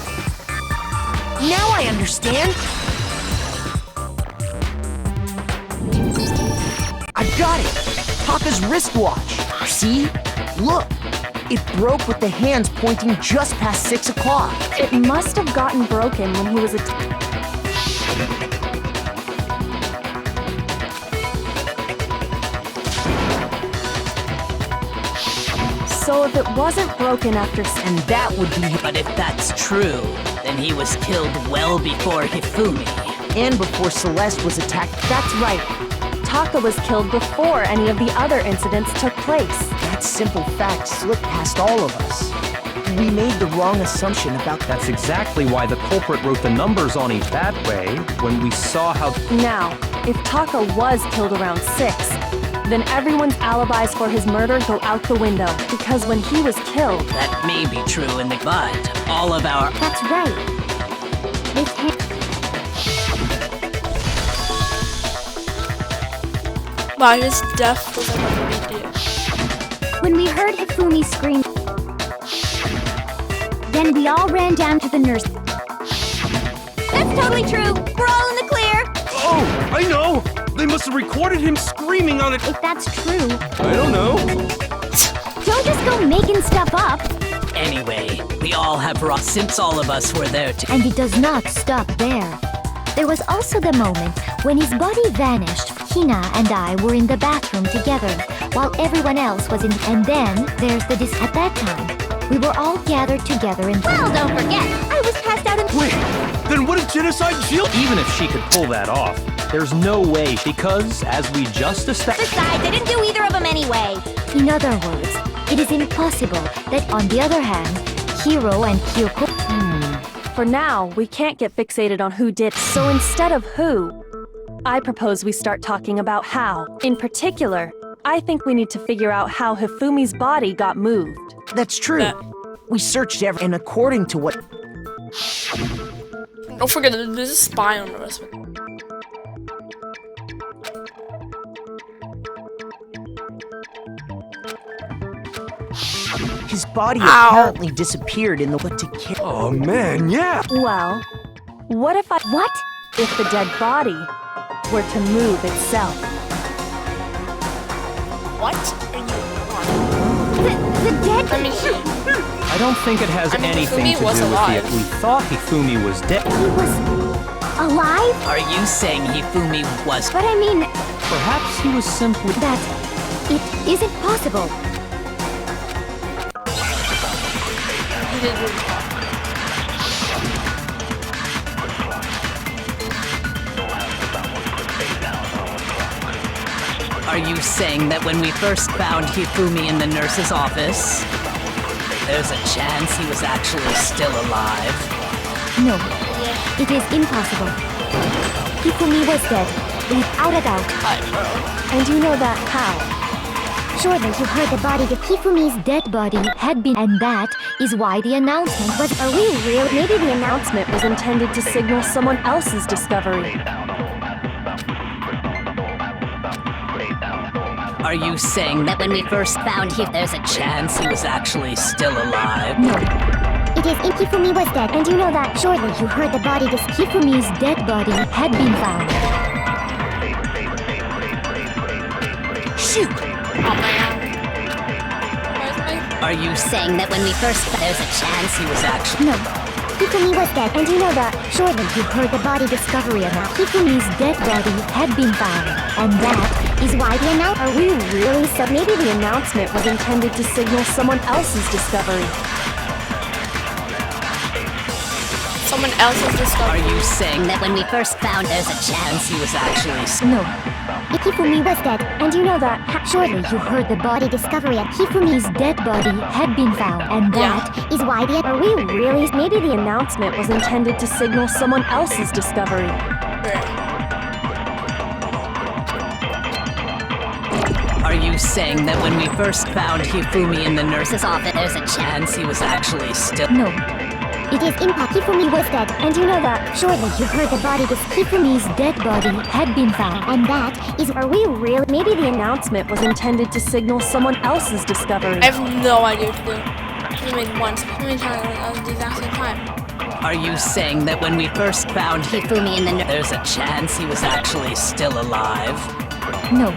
Now I understand. I've got it. Taka's wristwatch. See? Look. It broke with the hands pointing just past 6 o'clock. It must have gotten broken when he was So if it wasn't broken after... And that would be... But if that's true, then he was killed well before Hifumi. And before Celeste was attacked. That's right. Taka was killed before any of the other incidents took place. That simple fact slipped past all of us. We made the wrong assumption about... That's exactly why the culprit wrote the numbers on each that way when we saw how... Now, if Taka was killed around 6, then everyone's alibis for his murder go out the window. Because when he was killed... That may be true in the... But all of our... That's right. This can't... By his death was like a big deal. When we heard Hifumi scream, then we all ran down to the nurse. That's totally true. We're all in the clear. Oh, I know! They must have recorded him screaming on it. If that's true, I don't know. don't just go making stuff up. Anyway, we all have raw since all of us were there to... And it does not stop there. There was also the moment when his body vanished. Hina and I were in the bathroom together, while everyone else was in... And then there's the At that time, we were all gathered together in... Well, don't forget, I was passed out in... Wait, then what did Genocide Jill... Even if she could pull that off, there's no way because, as we just established... Besides, I didn't do either of them anyway. In other words, it is impossible that, on the other hand, Hiro and Kyoko... For now, we can't get fixated on who did. So instead of who, I propose we start talking about how. In particular, I think we need to figure out how Hifumi's body got moved. That's true. We searched and according to what... Don't forget, there's a spy on the rest of it. His body apparently disappeared in the... What to kill... Oh man, yeah! Well, what if What? if the dead body were to move itself? What are you on? The dead... I mean, I don't think it has anything Hifumi to do was with alive. the... We thought Hifumi was dead. He was... alive? Are you saying Hifumi was... But I mean, Perhaps he was simply... that... it isn't possible. he did really Are you saying that when we first found Hifumi in the nurse's office, there's a chance he was actually still alive? No, it is impossible. Hifumi was dead, without a doubt. And you know that how? Surely you heard the body of Hifumi's dead body had been... And that is why the announcement was... Are we real? Maybe the announcement was intended to signal someone else's discovery. Are you saying that when we first found him, there's a chance he was actually still alive? No. It is if Hifumi was dead, and you know that. Surely you heard the body of Hifumi's dead body had been found. Shoot! Are you saying that when we first there's a chance he was actually... No. Hifumi was dead, and you know that. Surely you heard the body discovery of Hifumi's dead body had been found. And that is why the announcement... Are we really? So maybe the announcement was intended to signal someone else's discovery. someone else's discovery. Are you saying that when we first found there's a chance he was actually... No. Hifumi was dead, and you know that. Surely you heard the body discovery at Hifumi's dead body had been found, and that is why the... Are we really? Maybe the announcement was intended to signal someone else's discovery. Are you saying that when we first found Hifumi in the nurse's office, there's a chance he was actually still... No. It is Hifumi was dead, and you know that. Surely you heard the body Hifumi's dead body had been found, and that is... Are we really? Maybe the announcement was intended to signal someone else's discovery. I have no idea what to do. He made once. How many times at the exact same time? Are you saying that when we first found Hifumi in the there's a chance he was actually still alive? No.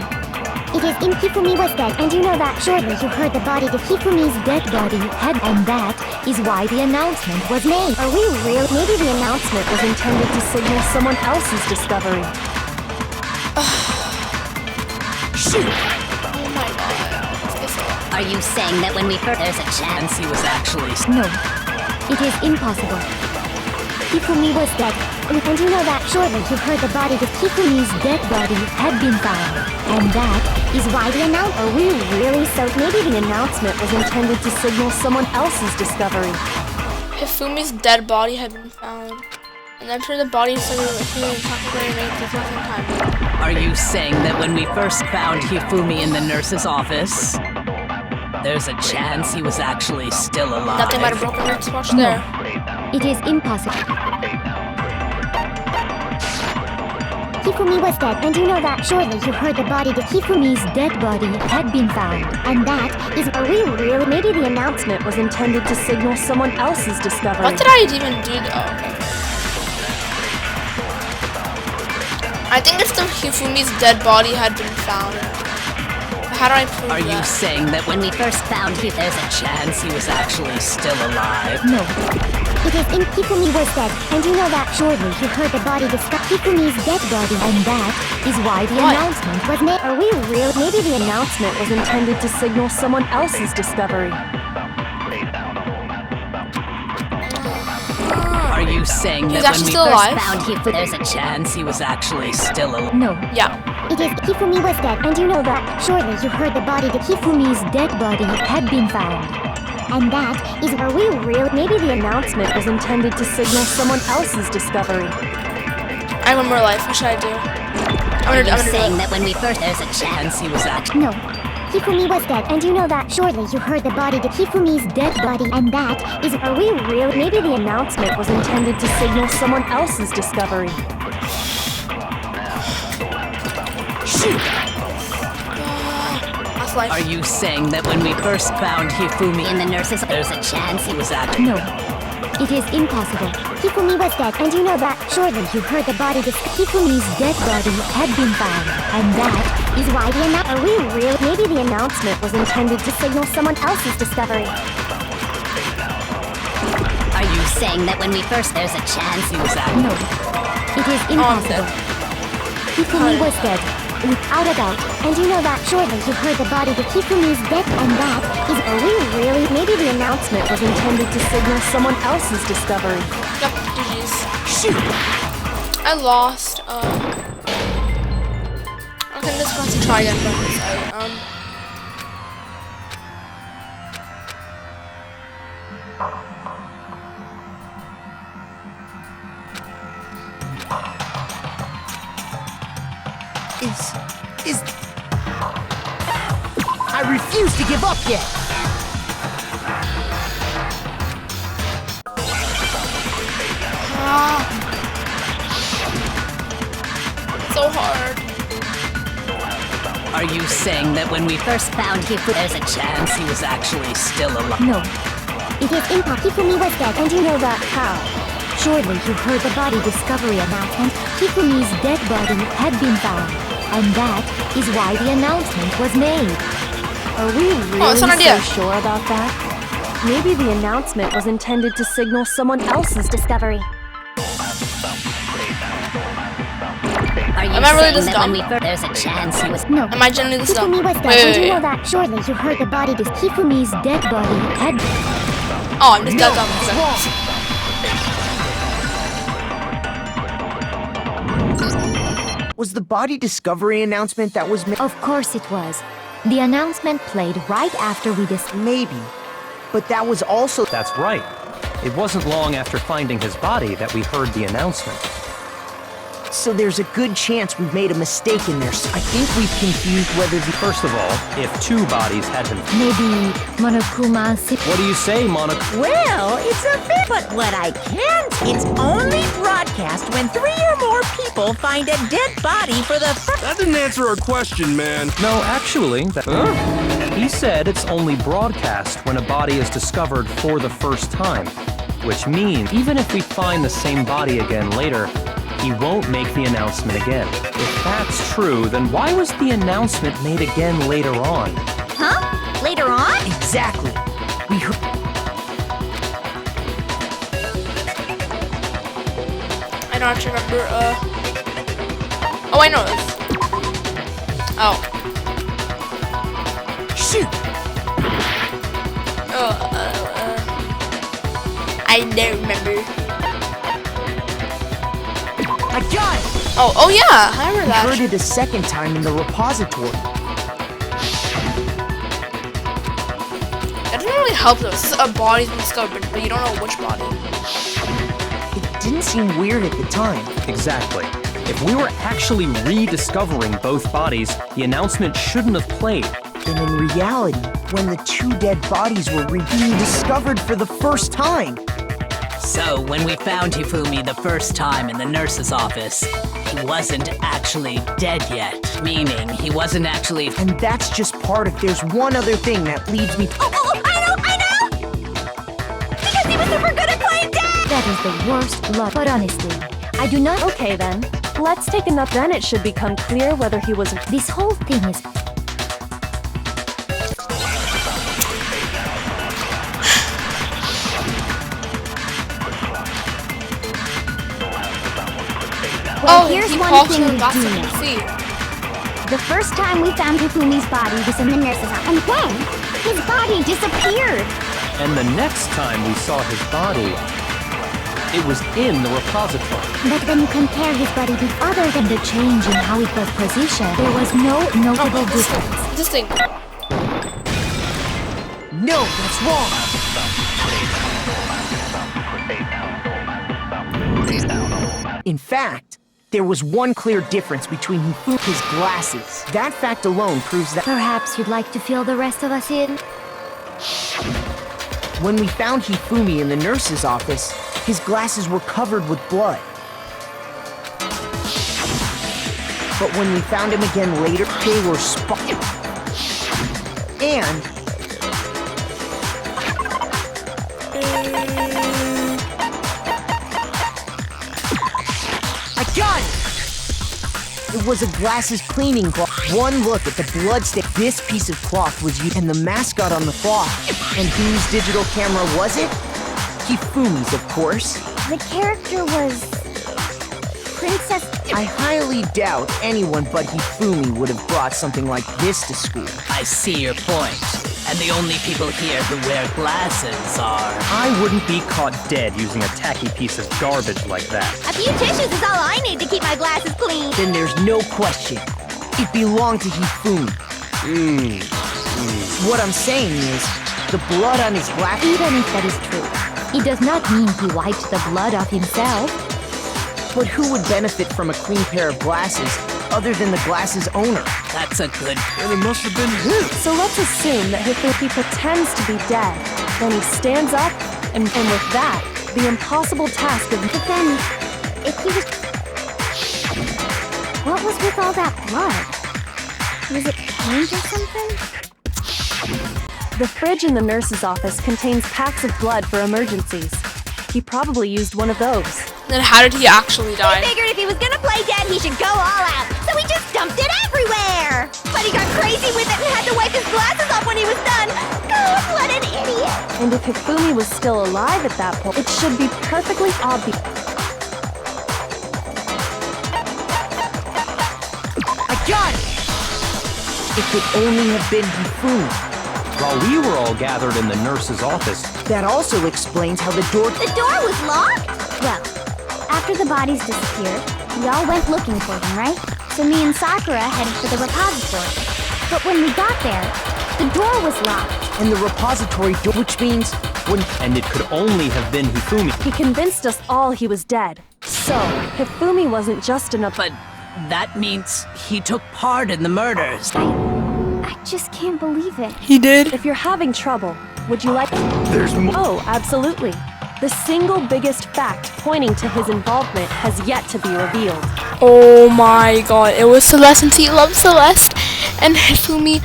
It is Hifumi was dead, and you know that. Surely you heard the body Hifumi's dead body had... And that is why the announcement was made. Are we really? Maybe the announcement was intended to signal someone else's discovery. Shoot! Oh my god. Are you saying that when we first... There's a chance he was actually... No. It is impossible. Hifumi was dead, and you know that. Surely you heard the body Hifumi's dead body had been found, and that is why the announcement... Are we really? So maybe the announcement was intended to signal someone else's discovery. Hifumi's dead body had been found. And I'm sure the body is something that he and Takagori made at the same time. Are you saying that when we first found Hifumi in the nurse's office, there's a chance he was actually still alive? Nothing but a broken wristwatch there. It is impossible. Hifumi was dead, and you know that. Surely you heard the body Hifumi's dead body had been found, and that is... Are we really? Maybe the announcement was intended to signal someone else's discovery. What did I even do though? I think it's the Hifumi's dead body had been found. How do I prove Are that? you saying that when we first found him, there's a chance he was actually still alive? No. It is Hifumi was dead, and you know that. Surely you heard the body Hifumi's dead body, and that is why the announcement was made. Are we really? Maybe the announcement was intended to signal someone else's discovery. Are you saying He's that when actually we still first alive? found him, there's a chance he was actually still alive? No. Yeah. It is Hifumi was dead, and you know that. Surely you heard the body Hifumi's dead body had been found, and that is... Are we really? Maybe the announcement was intended to signal someone else's discovery. I have one more life. What should I do? Are you saying that when we first... There's a chance he was actually... No. Hifumi was dead, and you know that. Surely you heard the body Hifumi's dead body, and that is... Are we really? Maybe the announcement was intended to signal someone else's discovery. Shoot! Last life. Are you saying that when we first found Hifumi in the nurse's, there's a chance he was actually... No. It is impossible. Hifumi was dead, and you know that. Surely you heard the body Hifumi's dead body had been found, and that is why the announcement... Are we really? Maybe the announcement was intended to signal someone else's discovery. Are you saying that when we first... There's a chance he was actually... No. It is impossible. Hifumi was dead, without a doubt, and you know that. Surely you heard the body Hifumi's dead, and that is... Are we really? Maybe the announcement was intended to signal someone else's discovery. Yep, GG's. Shoot! I lost. Okay, I'm just going to try again, but I refuse to give up yet! so hard. Are you saying that when we first found Hifumi, there's a chance he was actually still alive? No. It is Hifumi was dead, and you know that. How? Surely you heard the body discovery announcement. Hifumi's dead body had been found, and that is why the announcement was made. Are we it's an really idea. so sure about that? Maybe the announcement was intended to signal someone else's discovery. Are you Am I really saying this that dumb? when we there's a chance he was... No. Am I genuinely this dumb? Hifumi was dead, and you know that. Surely you heard the body Hifumi's dead body had... Oh, I'm just that dumb. Was the body discovery announcement that was made? Of course it was. The announcement played right after we Maybe. But that was also... That's right. It wasn't long after finding his body that we heard the announcement. So there's a good chance we've made a mistake in there. I think we've confused whether the... First of all, if 2 bodies had been... Maybe Monokuma... What do you say, Monica? Well, it's a bit, but what I can... It's only broadcast when 3 or more people find a dead body for the first... That didn't answer our question, man. No, actually, he said it's only broadcast when a body is discovered for the first time. Which means, even if we find the same body again later, he won't make the announcement again. If that's true, then why was the announcement made again later on? Huh? Later on? Exactly. We heard... I don't actually remember, Oh, I know this. Oh. Shoot! I don't remember. I got it! Oh yeah, I remember that. We heard it a second time in the repository. That doesn't really help though. This is a body's been discovered, but you don't know which body. It didn't seem weird at the time. Exactly. If we were actually rediscovering both bodies, the announcement shouldn't have played. And in reality, when the 2 dead bodies were being discovered for the first time. So, when we found Hifumi the first time in the nurse's office, he wasn't actually dead yet. Meaning, he wasn't actually... And that's just part of... There's one other thing that leads me... Oh, I know! Because he was super good at playing dead! That is the worst luck. But honestly, I do not... Okay then. Let's take enough. Then it should become clear whether he was... This whole thing is... Well, here's he one walks thing in we the do bathroom, know. see. The first time we found Hifumi's body was in the nurse's office, and then his body disappeared. And the next time we saw his body, it was in the repository. But when you compare his body with other than the change in how it was positioned, there was no notable difference. This thing. No, that's wrong! In fact, there was one clear difference between Hifumi's glasses. That fact alone proves that... Perhaps you'd like to fill the rest of us in? When we found Hifumi in the nurse's office, his glasses were covered with blood. But when we found him again later, they were spotted. And... I got it! It was a glasses cleaning cloth. One look at the blood stain. This piece of cloth was used, and the mascot on the cloth. And whose digital camera was it? Hifumi's, of course. The character was... Princess... I highly doubt anyone but Hifumi would have brought something like this to school. I see your point. And the only people here who wear glasses are... I wouldn't be caught dead using a tacky piece of garbage like that. A few tissues is all I need to keep my glasses clean. Then there's no question. It belonged to Hifumi. What I'm saying is, the blood on his glasses... Even if that is true, it does not mean he wiped the blood off himself. But who would benefit from a clean pair of glasses other than the glasses owner? That's a good... And it must have been him. So let's assume that Hifumi pretends to be dead. Then he stands up, and with that, the impossible task of... But then, if he was... What was with all that blood? Was it paint or something? The fridge in the nurse's office contains packs of blood for emergencies. He probably used one of those. Then how did he actually die? He figured if he was gonna play dead, he should go all out. So he just dumped it everywhere. But he got crazy with it and had to wipe his glasses off when he was done. Oh, what an idiot. And if Hifumi was still alive at that point, it should be perfectly obvious. I got it! It could only have been Hifumi. While we were all gathered in the nurse's office, That also explains how the door... The door was locked? Well, after the bodies disappeared, we all went looking for them, right? so me and Sakura headed for the repository. But when we got there, the door was locked. And the repository door, which means when... And it could only have been Hifumi. He convinced us all he was dead. So, Hifumi wasn't just another. But that means he took part in the murders. I just can't believe it. He did. If you're having trouble, would you like... There's more. Oh, absolutely. The single biggest fact pointing to his involvement has yet to be revealed. Oh my god, it was Celeste since he loved Celeste. And Hifumi,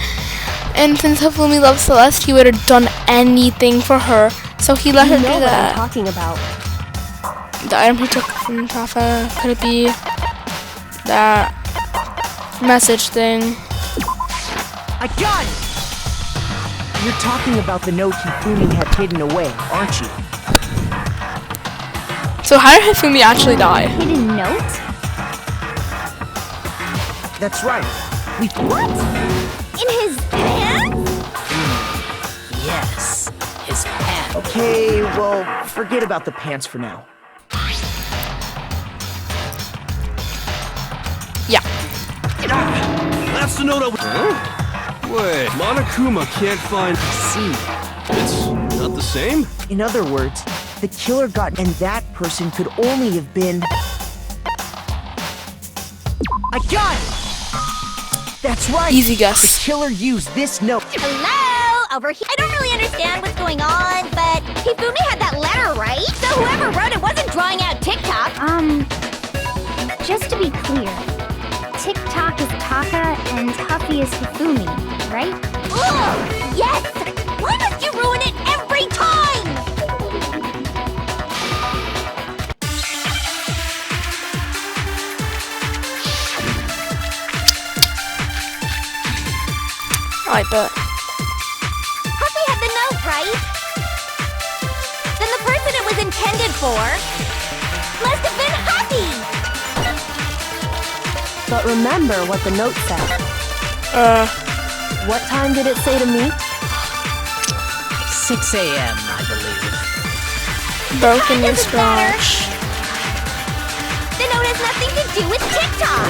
and since Hifumi loved Celeste, he would have done anything for her. So he let her do You know what I'm that. talking about. The item he took from Tafa, could it be that message thing? I got it! You're talking about the note Hifumi had hidden away, aren't you? So how did Hifumi actually die? Hidden note? That's right. We... What? In his pants? Yes, his pants. Okay, well, forget about the pants for now. Yeah. That's the note I was... Huh? Wait, Monokuma can't find... See, It's not the same? in other words, the killer got... And that person could only have been... I got it! That's right! Easy The guess. killer used this note. Hello? Over here. I don't really understand what's going on, but Hifumi had that letter, right? So whoever wrote it wasn't drawing out TikTok. Just to be clear, TikTok is Taka and Huffy is Hifumi, right? Ugh! Yes! Why must you ruin it every time? I bet. Huffy had the note, right? Then the person it was intended for must have been Huffy! But remember what the note said. What time did it say to meet? 6 a.m., I believe. Broken and Doesn't matter. scratch. The note has nothing to do with TikTok!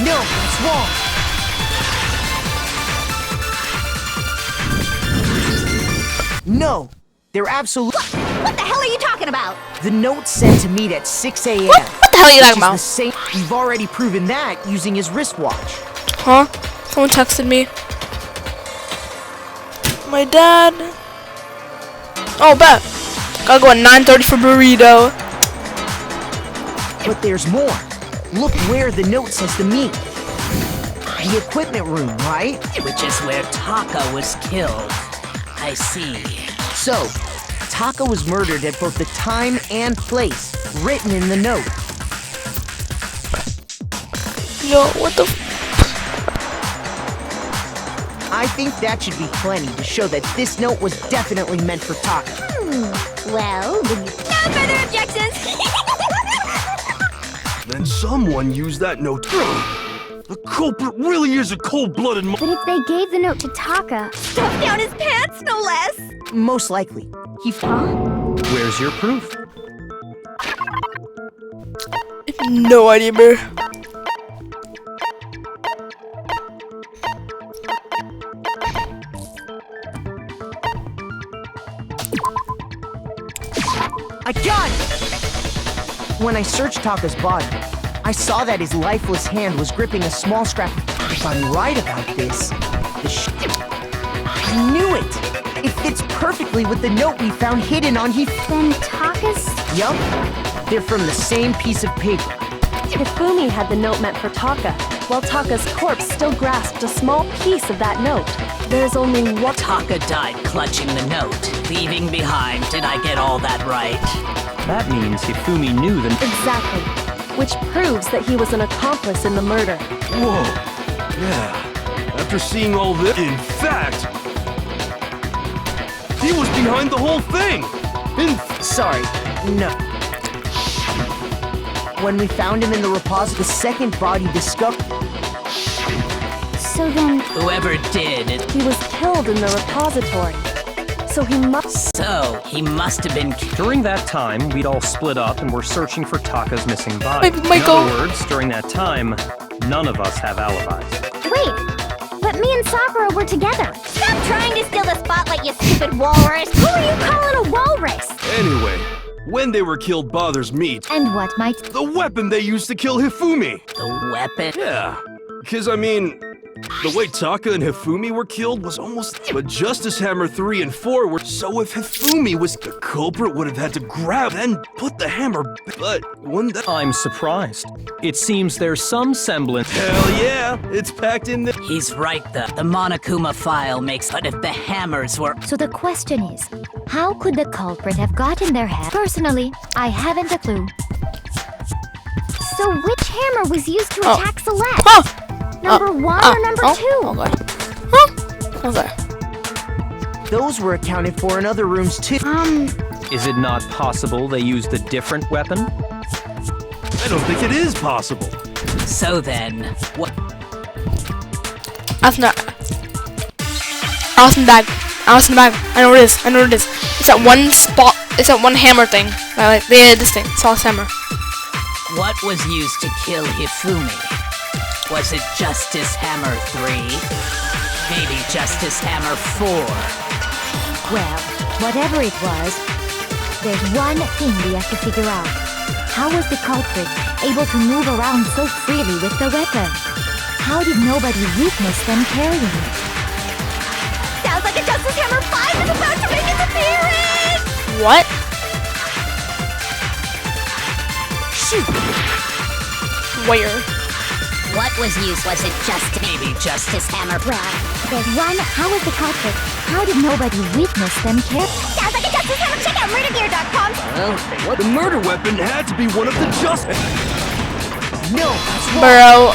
No, it's wrong. No, they're absolutely... What the hell are you talking about? The note said to meet at 6 a.m. What the hell are you Which talking is the about? same... You've already proven that using his wristwatch. Huh? Someone texted me. My dad. Oh, bet. Gotta go at 9:30 for burrito. But there's more. Look where the note says to meet. The equipment room, right? Which is where Taka was killed. I see. So, Taka was murdered at both the time and place written in the note. Yo, what the? I think that should be plenty to show that this note was definitely meant for Taka. Well, no further objections! Then someone used that note. The culprit really is a cold-blooded But if they gave the note to Taka, Stuffed down his pants, no less! Most likely. He... Where's your proof? No idea, bro. I got it! When I searched Taka's body, I saw that his lifeless hand was gripping a small scrap of... If I'm right about this, I knew it! It fits perfectly with the note we found hidden on then Taka's... Yup. They're from the same piece of paper. Hifumi had the note meant for Taka, while Taka's corpse still grasped a small piece of that note. There's only one... Taka died clutching the note, leaving behind. Did I get all that right? That means Hifumi knew the... Exactly. Which proves that he was an accomplice in the murder. Whoa. Yeah. After seeing all this... In fact... He was behind the whole thing! Sorry, no. When we found him in the repository, the second body discovered... So then... Whoever did it... He was killed in the repository. So he must have been During that time, we'd all split up and were searching for Taka's missing body. In Michael. other words, during that time, none of us have alibis. Wait, but me and Sakura were together. Stop trying to steal the spotlight, you stupid walrus! Who are you calling a walrus? Anyway, when they were killed bothers me. And what might... The weapon they used to kill Hifumi! the weapon. Yeah, because I mean, the way Taka and Hifumi were killed was almost... But Justice Hammer 3 and 4 were... So if Hifumi was the culprit, would have had to grab and put the hammer... But wouldn't that... I'm surprised. It seems there's some semblance. Hell yeah, it's packed in there. He's right, the Monokuma file makes... But if the hammers were... So the question is, how could the culprit have gotten their hand? Personally, I haven't a clue. So which hammer was used to Oh. attack Celeste? Oh! Number 1 or number 2? Okay. Huh? Okay. Those were accounted for in other rooms too. Is it not possible they used a different weapon? I don't think it is possible. So then, what... Allison bag. I know what it is. It's that one spot. It's that one hammer thing. Like they did this thing. Sauce hammer. What was used to kill Hifumi? Was it Justice Hammer 3? Maybe Justice Hammer 4? Well, whatever it was, there's one thing we have to figure out. How was the culprit able to move around so freely with the weapon? How did nobody witness them carrying it? Sounds like a Justice Hammer 5 is about to make its appearance! What? Shoot! Where? What was used? Was it Maybe Justice Hammer... Well, there's one. How was the culprit? How did nobody witness them carry? Sounds like a Justice Hammer! Check out murdergear.com! Well, what? The murder weapon had to be one of the Justice... No, that's wrong. Bro.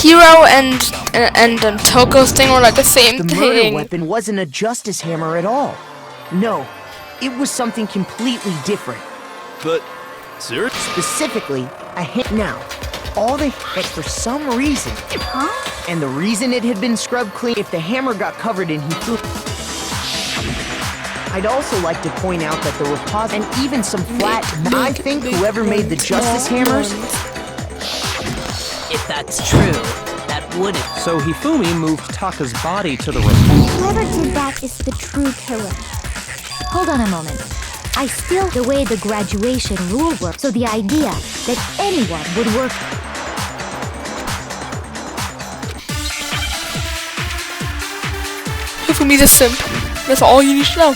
Hero and Toko's thing were like the same The murder thing. weapon wasn't a justice hammer at all. No, it was something completely different. But... Sir? Specifically, a hit now. All they had for some reason. Huh? And the reason it had been scrubbed clean if the hammer got covered in Hifumi. I'd also like to point out that the repository and even some flat... I think whoever made the justice hammers... If that's true, that would... So Hifumi moved Taka's body to the repository. Whoever did that is the true killer. Hold on a moment. I still the way the graduation rule works, so the idea that anyone would work... Hifumi's a simp. That's all you need to know.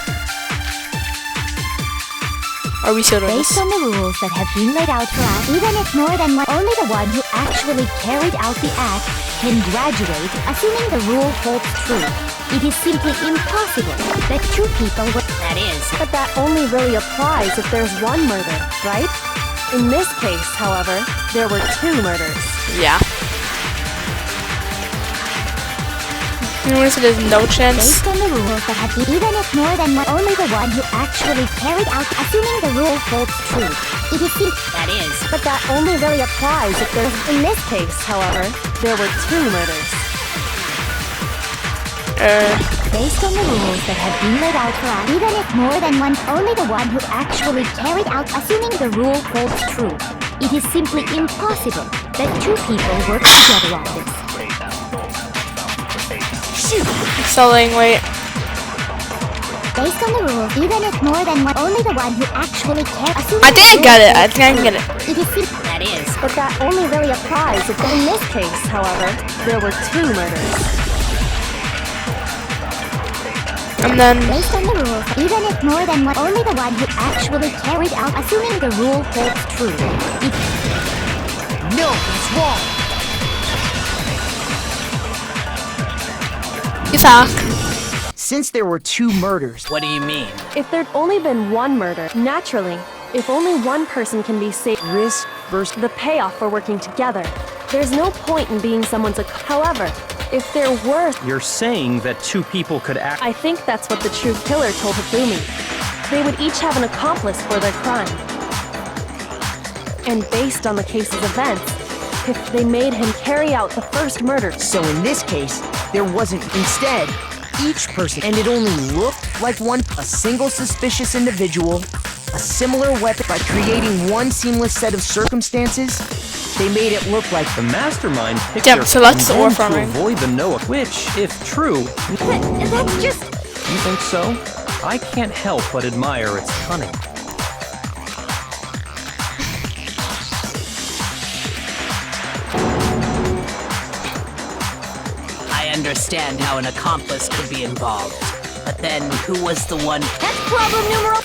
Are we still doing this? Based on the rules that have been laid out for us, even if more than one, only the one who actually carried out the act can graduate, assuming the rule holds true. It is simply impossible that two people would... That is... But that only really applies if there's one murder, right? In this case, however, there were 2 murders. Yeah. There's no chance. Based on the rules that have been, even if more than one, only the one who actually carried out, assuming the rule holds true. It is simply... That is... But that only really applies if there's... In this case, however, there were 2 murders. Based on the rules that have been laid out for us, even if more than one, only the one who actually carried out, assuming the rule holds true. It is simply impossible that 2 people work together on this. Selling, wait. Based on the rules, even if more than one, only the one who actually carried, assuming I think I got it. I think I can get it. It is simply... That is... But that only really applies if... In this case, however, there were 2 murders. And then... Based on the rules, even if more than one, only the one who actually carried out, assuming the rule holds true. It... No, that's wrong. You suck. Since there were 2 murders, What do you mean? If there'd only been 1 murder, naturally, if only one person can be saved, risk versus... the payoff for working together. There's no point in being someone's... However, if there were... You're saying that 2 people could act... I think that's what the true killer told Hifumi. They would each have an accomplice for their crime. And based on the case's events, if they made him carry out the first murder... So in this case, there wasn't... Instead, each person, and it only looked like a single suspicious individual, a similar weapon. By creating one seamless set of circumstances, they made it look like The mastermind picked Damn, their so that's the war to farming. avoid the Noah, which, if true, That's just... you think so? I can't help but admire its cunning. I understand how an accomplice could be involved. But then, who was the one? That's problem numero...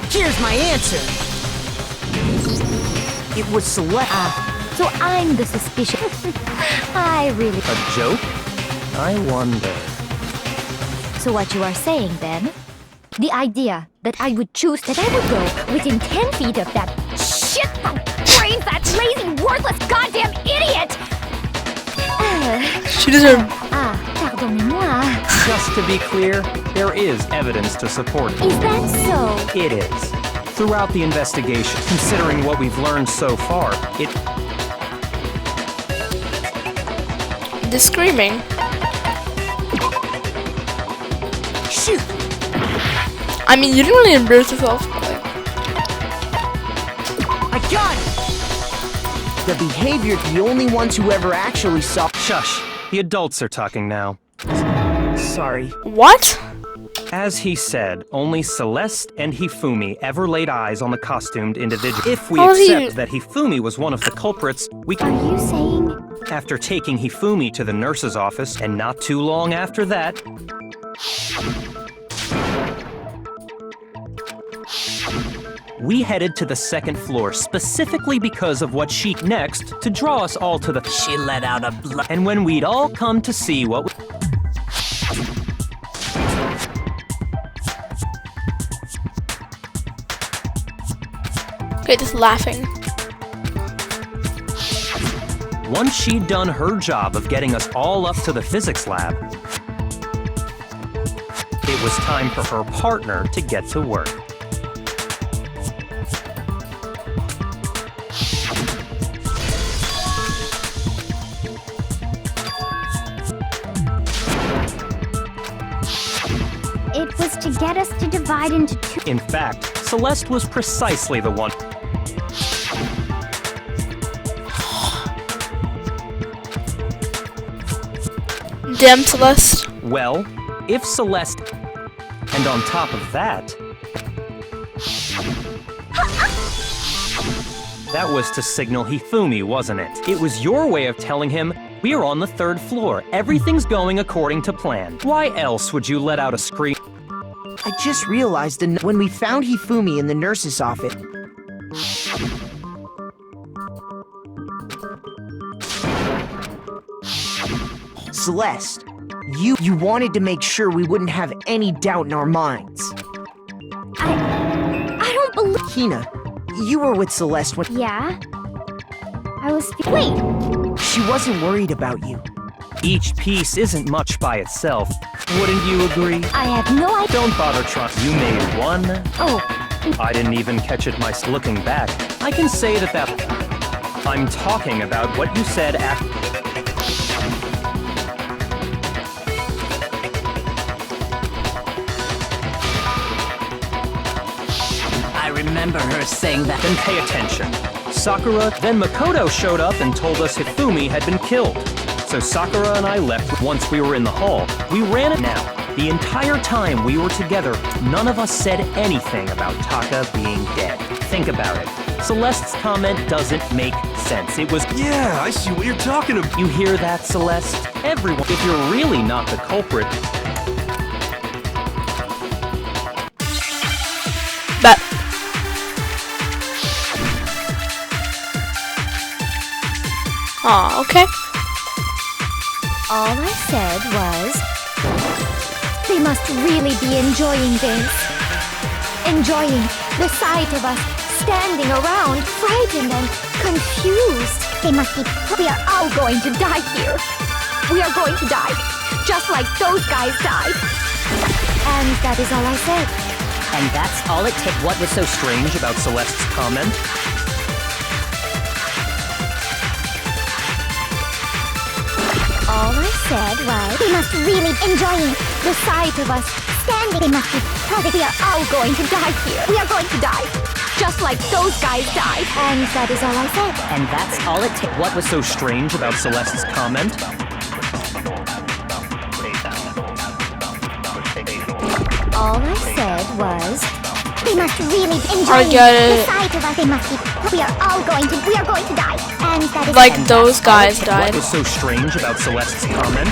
Here's my answer. It was Celeste. So I'm the suspicious. I really. A joke? I wonder. So what you are saying then? The idea that I would choose that I would go within 10 feet of that Shit for brains, that lazy, worthless, goddamn idiot! She deserved. Pardonnez-moi. Just to be clear, there is evidence to support it. Is that so? It is. Throughout the investigation, considering what we've learned so far, The screaming. Shoot! I mean, you didn't really embarrass yourself. Like, I got it! The behavior, the only ones who ever actually saw. Shush. The adults are talking now. Sorry. what? As he said, only Celeste and Hifumi ever laid eyes on the costumed individual. If we How is he- accept that Hifumi was one of the culprits, we Are can. you saying? After taking Hifumi to the nurse's office, and not too long after that, we headed to the second floor specifically because of what she next to draw us all to the. She let out a blood. And when we'd all come to see what. Okay, just laughing. Once she'd done her job of getting us all up to the physics lab, it was time for her partner to get to work. It was to get us to divide into two. In fact, Celeste was precisely the one. Damn, Celeste. Well, if Celeste. And on top of that. That was to signal Hifumi, wasn't it? It was your way of telling him, we're on the third floor. Everything's going according to plan. Why else would you let out a scream? I just realized when we found Hifumi in the nurse's office. Celeste, you wanted to make sure we wouldn't have any doubt in our minds. I don't believe. Hina, you were with Celeste when Yeah? I was. Wait! she wasn't worried about you. Each piece isn't much by itself. Wouldn't you agree? I have no idea. Don't bother trying. You made one. Oh, I didn't even catch it myself looking back. I can say that. I'm talking about what you said after. I remember her saying that. Then pay attention. Sakura, then Makoto showed up and told us Hifumi had been killed. So Sakura and I left. Once we were in the hall, we ran it now. The entire time we were together, none of us said anything about Taka being dead. Think about it. Celeste's comment doesn't make sense. It was. Yeah, I see what you're talking about. You hear that, Celeste? Everyone, if you're really not the culprit. But okay. all I said was, they must really be enjoying this. Enjoying the sight of us standing around, frightened and confused. They must be. We are all going to die here. We are going to die, just like those guys died. And that is all I said. And that's all it takes. What was so strange about Celeste's comment? All I said was, they must really enjoying the sight of us standing. They must be perfect. We are all going to die here. We are going to die. Just like those guys died. And that is all I said. And that's all it takes. What was so strange about Celeste's comment? All I said was, they must really enjoy I get the it. sight of us. They must be. We are going to die. And that is Like those guys What died. was so strange about Celeste's comment?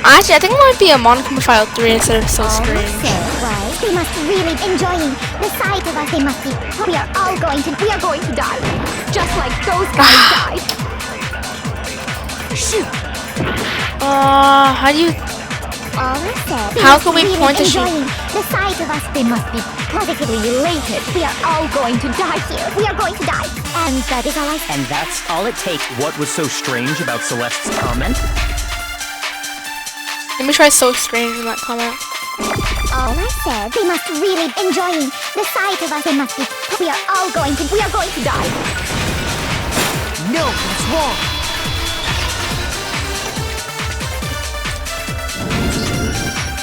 Actually, I think it might be a Monocle File 3 instead of So all I Strange. said was, they must really enjoying the sight of us. They must be. We are going to die. Just like those guys died. Shoot! How do you... All I said. They How must can we really point to shoot? enjoying the sight of us. They must be perfectly elated. We are all going to die here. We are going to die. And that is all I said. And that's all it takes. What was so strange about Celeste's comment? Let me try So Strange in that comment. All I said. They must really enjoying the sight of us. They must be. We are going to die. No, that's wrong.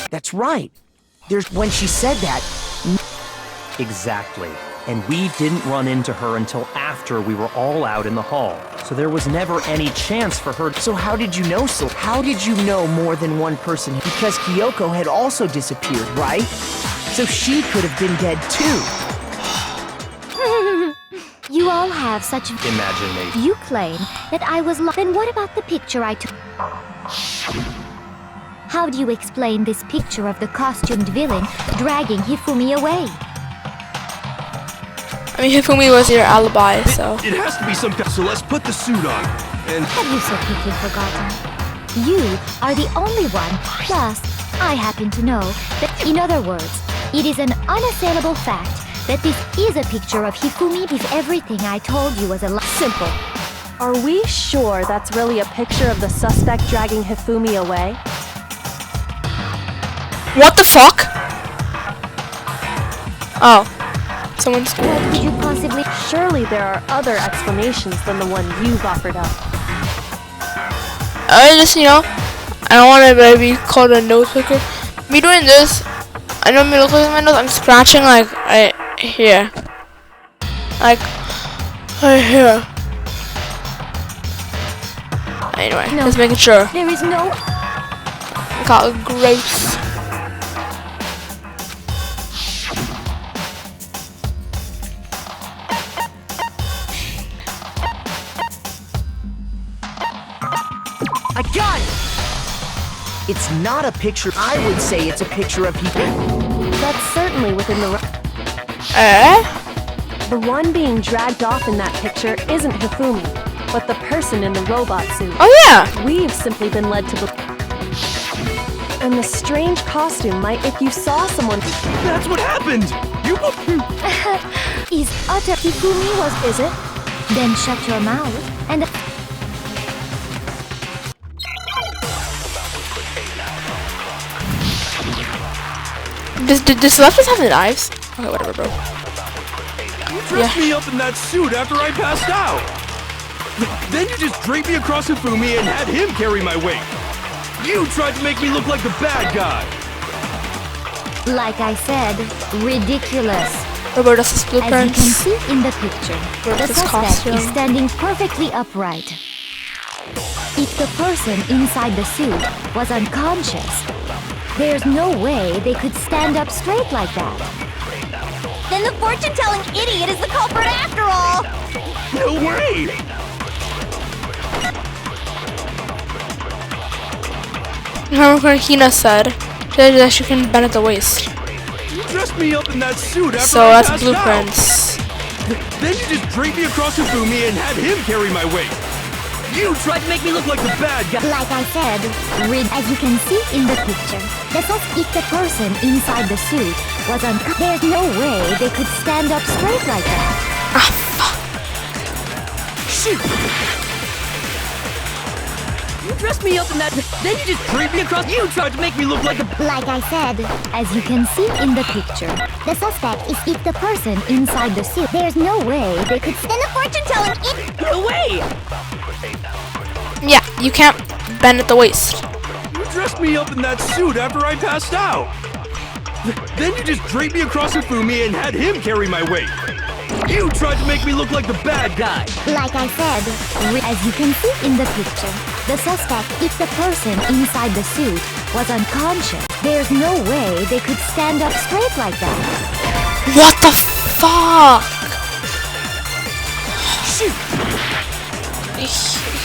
That's right. When she said that, Exactly. And we didn't run into her until after we were all out in the hall. So there was never any chance for her. so how did you know so? How did you know more than one person? Because Kyoko had also disappeared, right? So she could have been dead too. You all have such Imagination. You claim that I was lost. Then what about the picture I took? How do you explain this picture of the costumed villain dragging Hifumi away? I mean, Hifumi was your alibi, so... It has to be some kind. So let's put the suit on. And Have you so quickly forgotten? You are the only one. Plus, I happen to know that, in other words, it is an unassailable fact that this is a picture of Hifumi. If everything I told you was a lie. Simple. Are we sure that's really a picture of the suspect dragging Hifumi away? What the fuck? Oh. Someone's... What could you possibly... Surely there are other explanations than the one you've offered up. I just, you know, I don't want to be called a nose picker. Me doing this, I don't mean look like my nose. I'm scratching like right here, like right here. Anyway, No. just making sure. There is no... Got gross. I got it! It's not a picture. I would say it's a picture of people. That's certainly within the... The one being dragged off in that picture isn't Hifumi, but the person in the robot suit. Oh yeah. We've simply been led to believe. And the strange costume might, if you saw someone... that's what happened. You. Is utter Hifumi was... Is it? Then shut your mouth and... Does Celeste have the knives? Okay, whatever, bro. You dressed me up in that suit after I passed out. Then you just draped me across Hifumi and had him carry my weight. You tried to make me look like the bad guy. Like I said, ridiculous. Roberta's As you can blueprints. see in the picture, the Roberta's suspect costume. is standing perfectly upright. If the person inside the suit was unconscious, there's no way they could stand up straight like that. Then the fortune-telling idiot is the culprit after all. No way. Remember what Hina said? That she can bend at the waist. You dressed me up in that suit after So I that's passed blueprints. out. Then you just draped me across Hifumi and had him carry my weight. You tried to make me look like the bad guy. Like I said, as you can see in the picture, if the person inside the suit was unconscious, there's no way they could stand up straight like that. Ah, fuck. Shoot! You dressed me up in that, then you just creeped me across. You tried to make me look like a. Like I said, as you can see in the picture, the suspect is the person inside the suit. There's no way they could stand a fortune telling it. No way! Yeah, you can't bend at the waist. You dressed me up in that suit after I passed out. Then you just draped me across Hifumi and had him carry my weight. You tried to make me look like the bad guy. Like I said, as you can see in the picture, the suspect, if the person inside the suit was unconscious, there's no way they could stand up straight like that. What the fuck?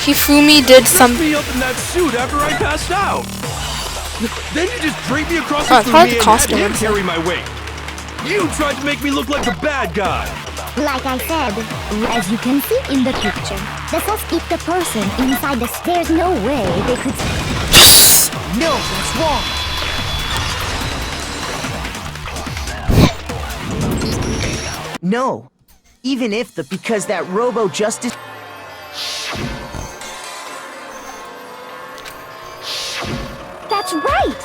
Hifumi did Dressed some. me up in that suit after I passed out. Then you just draped me across Oh, it's probably Hifumi the and costume, had him isn't it? carry my weight. You tried to make me look like the bad guy. Like I said, as you can see in the picture, the suspect, if the person inside the suit, there's no way they could. No, that's wrong. No. Even if because that Robo Justice. That's right!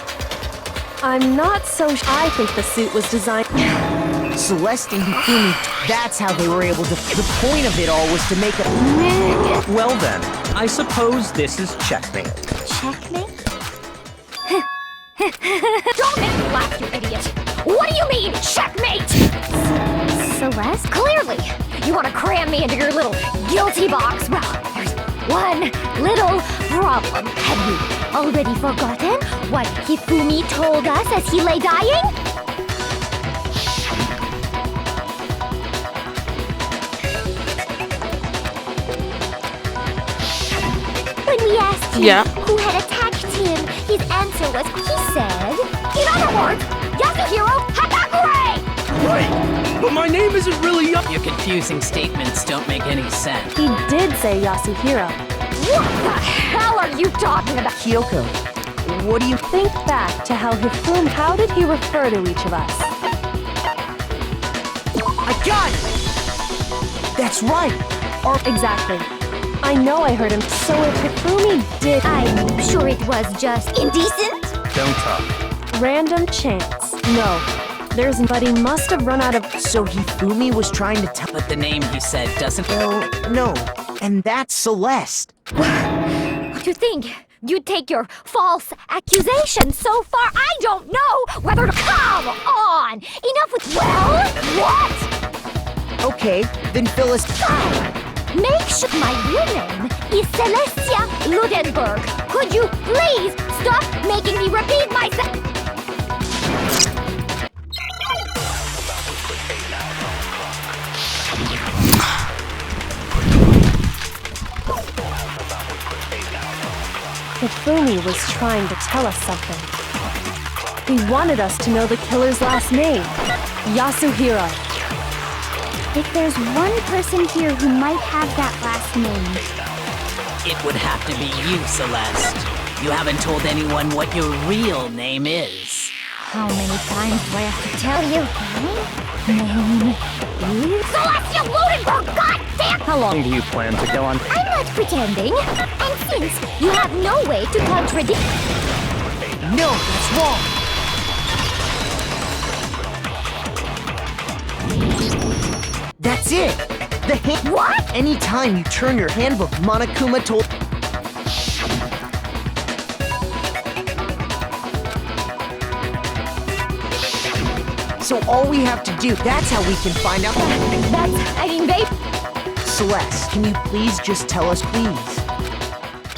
I'm not so I think the suit was designed. Celeste and Hifumi, that's how they were able to. The point of it all was to make a. Well then, I suppose this is checkmate. Checkmate? Don't make me laugh, you idiot! What do you mean, checkmate? Celeste? Clearly, you want to cram me into your little guilty box. Well, there's one little problem. Have you already forgotten what Hifumi told us as he lay dying? When we asked him who had attacked him, his answer was, he said... In other words, Yasuhiro Hatakure! Wait, but my name isn't really up. Your confusing statements don't make any sense. He did say Yasuhiro. What the hell are you talking about? Kyoko, what do you. Think back to how did he refer to each of us? I got it! That's right! Exactly. I know I heard him. So if Hifumi did, I'm sure it was just indecent. Don't talk. random chance. No. But he must have run out of. So Hifumi was trying to tell. But the name he said doesn't. Well, no. And that's Celeste. To think you'd take your false accusation so far, I don't know whether to. Come on! Enough with. Well, what? Okay, then Phyllis. Make sure my real name is Celestia Ludenberg. Could you please stop making me repeat myself? Hifumi was trying to tell us something. He wanted us to know the killer's last name. Yasuhiro. If there's one person here who might have that last name, It would have to be you, Celeste. You haven't told anyone what your real name is. how many times do I have to tell you? My name is... Celestia Ludenberg, goddamn! How long do you plan to go on? I'm not pretending. And since you have no way to contradict... No, that's wrong. That's it. The hand. What? Anytime you turn your handbook, Monokuma told. So all we have to do, that's how we can find out. Babe, Celeste, can you please just tell us, please?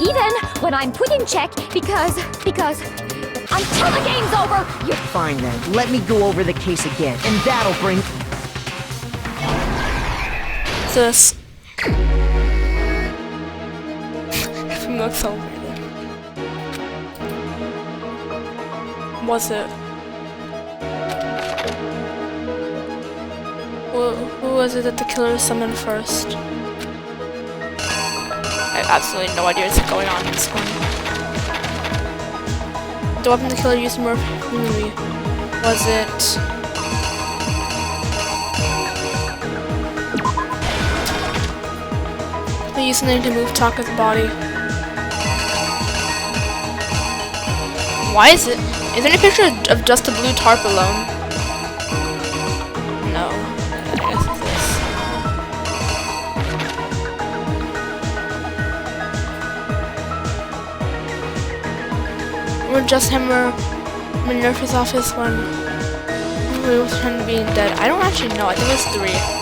even when I'm put in check because until the game's over, you're Fine then, let me go over the case again, and that'll bring. This. From the accelerator. Was it? Who was it that the killer summoned first? I have absolutely no idea what's going on in this one. The weapon the killer used more frequently. Was it? He used something to move Taka's body. Why is it? Is there any picture of just a blue tarp alone? No. I guess it's this. We're just Hammer in the nurse's office when we was trying to be dead. I don't actually know. I think it's 3.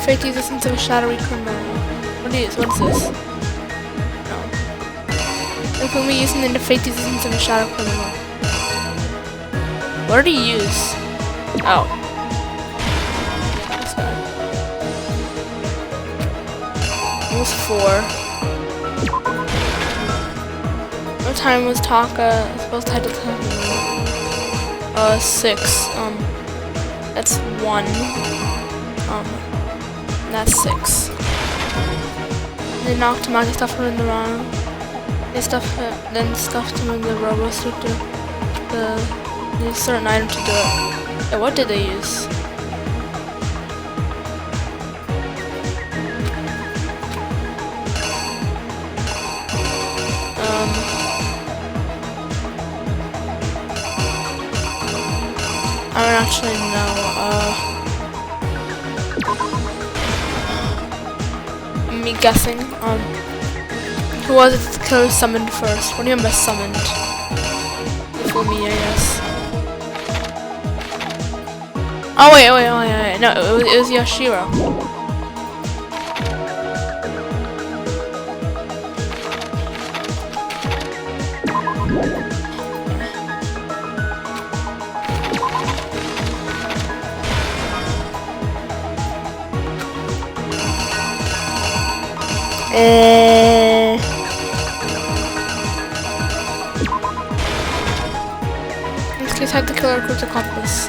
Fake the existence of a shadowy criminal. What is this? No. Look when we using the fake the existence of a shadow criminal. What did he use? Oh. This guy. It was 4. What time was Taka supposed to head to the 6. That's 1. That's 6. They knocked him out, they stuffed him in the wrong. They then stuffed him in the robo suit to use a certain item to do it. Yeah, what did they use? I don't actually know. Me guessing. Who was it the killer summoned first? What do you mean by summoned? For me, I guess. Oh wait. No, it was Yashiro. In this case, had the killer recruit accomplice.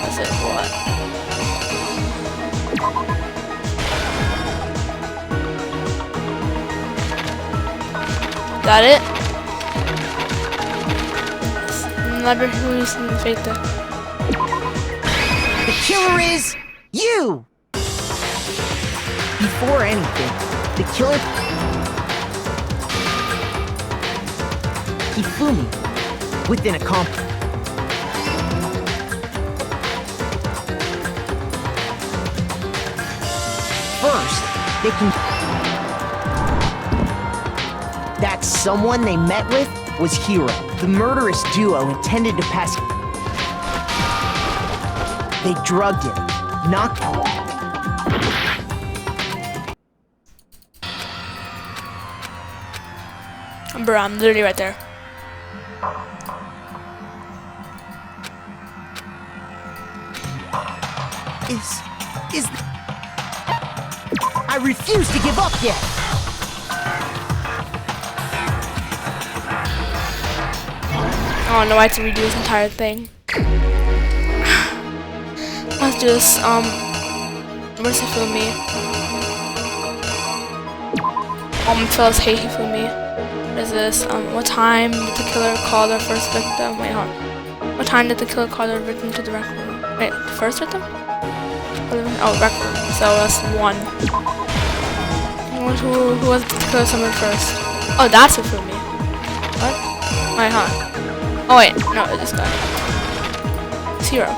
That's it. What? Got it. Library who's in the fate there. The killer is you! Before anything, the killer... Hifumi, with an accomplice. First, they can... That someone they met with was Hiro, the murderous duo intended to pass... They drugged him, knocked him... Bro, I'm literally right there. I refuse to give up yet! Oh no, I have to redo this entire thing. Let's do this, where's Hifumi? My fellas hate Hifumi. What is this? What time did the killer call their first victim? Wait, hold on. What time did the killer call their victim to the rec room? Wait, the first victim? Oh, rec room. So that's 1. Who was the killer summoned first? Oh, that's Hifumi. What? Wait, huh? Oh wait, no, it's this guy. It's Hiro.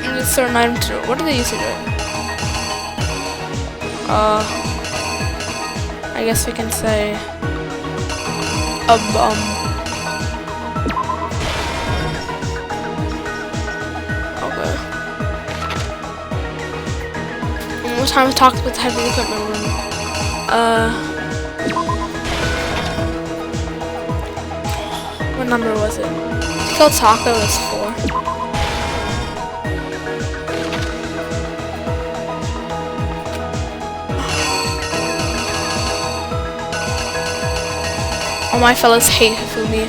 And it's certain item to do. What do they use to do it? I guess we can say okay. And what time we talked about the heavy equipment room? What number was it? Kill Taka was 4. All my fellas hate Hifumi.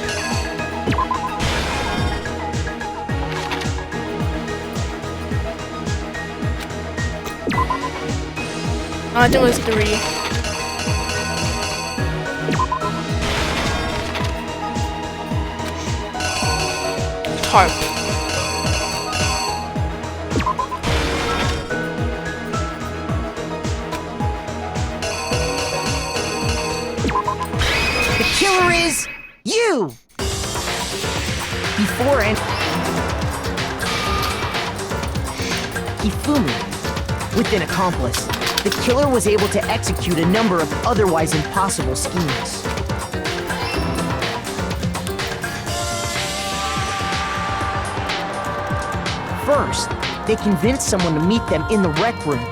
I think it was 3. tarp. The killer is you! Before and Hifumi, with an accomplice, the killer was able to execute a number of otherwise impossible schemes. First, they convinced someone to meet them in the rec room.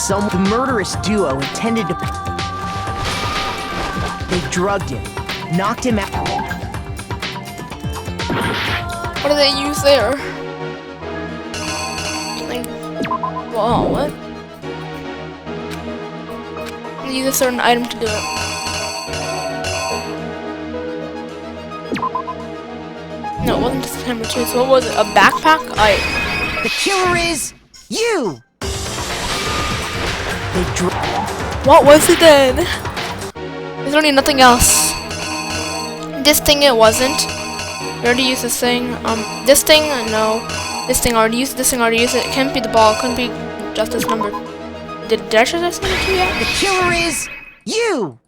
The murderous duo intended to... They drugged him, knocked him out. What do they use there? Like, whoa, what? They use a certain item to do it. No, it wasn't just September 2, so what was it? A backpack? The killer is you! What was it then? There's really nothing else. This thing it wasn't. You already used this thing. This thing, no. This thing already used it, this thing already used it. It can't be the ball, it couldn't be just this number. Did I show this number 2 yet? The killer is you!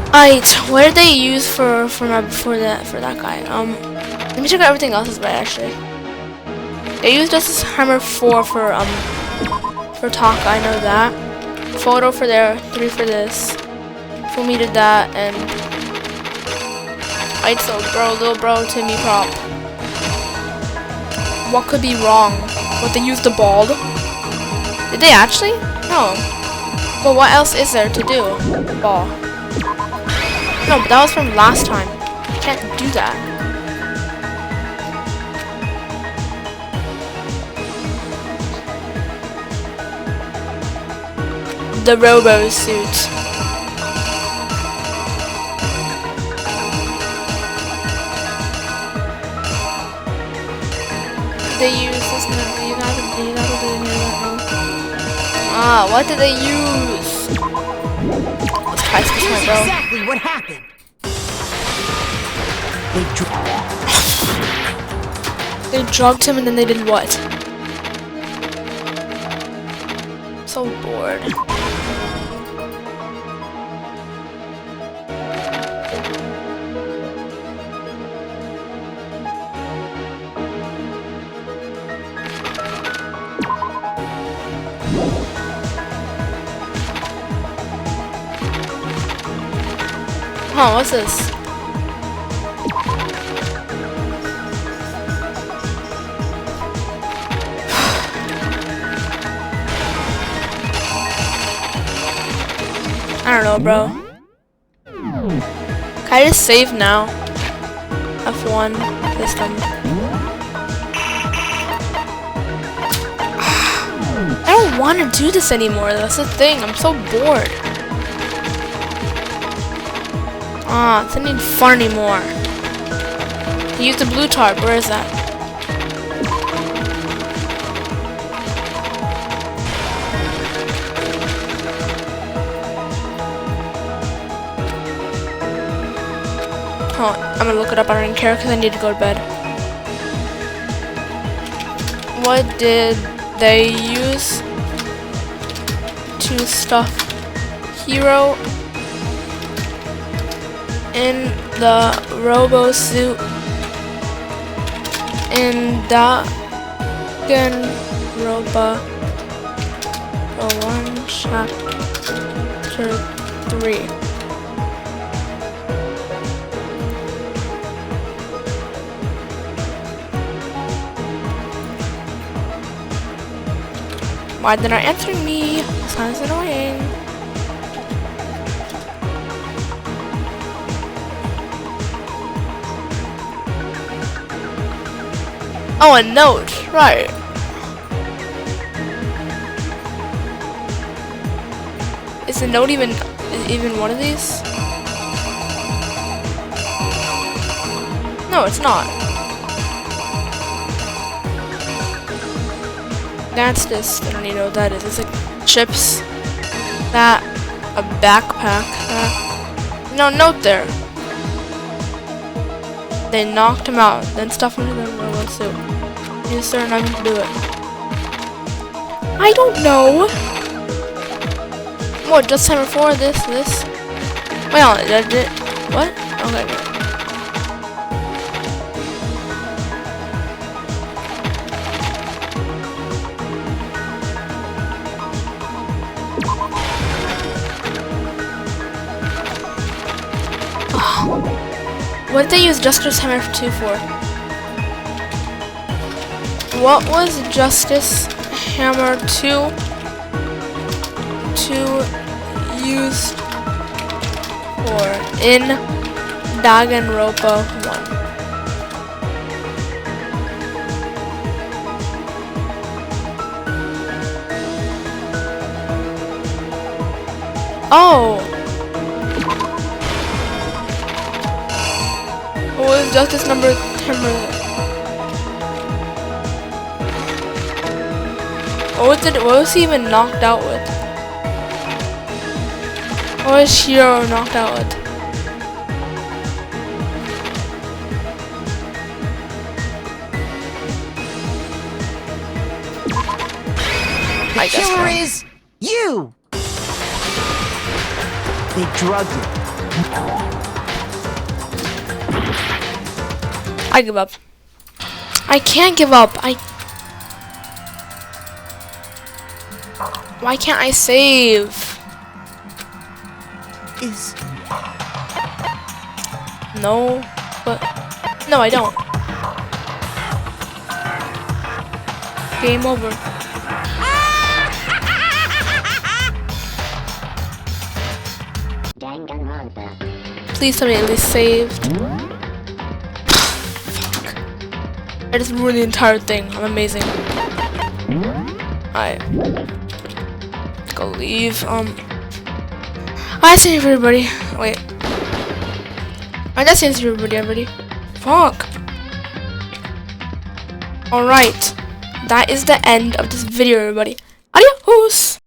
Alright, what did they use for that guy? Let me check out everything else is right actually. They used this hammer 4 for Taka, I know that. Photo for there, 3 for this. Fumi did that, and I'd so bro, little bro, Timmy prop. What could be wrong? What, they used the ball? Did they actually? No. Well, what else is there to do? Ball. No, but that was from last time. You can't do that. The robo suit. They use this number. You gotta do that. Ah, what did they use? Let's try this one, bro. Exactly what happened. They drugged him and then they did what? So bored. Huh, what's this? I don't know, bro. Can I just save now? F1 this time. I don't want to do this anymore. That's the thing. I'm so bored. Ah, it's not even fun anymore. Use the blue tarp. Where is that? Oh, I'm gonna look it up. I don't even care because I need to go to bed. What did they use to stuff Hero in the robo suit in Danganropa 1 Chapter 3? Why they're not answering me? Sounds annoying. Oh, a note, right. Is the note even one of these? No, it's not. That's this. I don't even know what that is. It's like chips. That. A backpack. No note there. They knocked him out, then stuffed him in the robot suit. You sir, not going to do it. I don't know. What? Just time before this? Wait on it. What? Okay. What did they use Justice Hammer 2 for? What was Justice Hammer 2 used for in Danganropa 1? Oh! What was Justice number Hammer? What was he even knocked out with? What was Shiro knocked out with? The killer is you! They drugged you. I give up. I can't give up. Why can't I save? No, but no, I don't. Game over. Please tell me at least saved. Fuck. I just ruined the entire thing. I'm amazing. I go leave. I saved everybody. Wait. I just saved everybody. Fuck. Alright. That is the end of this video, everybody. Adios!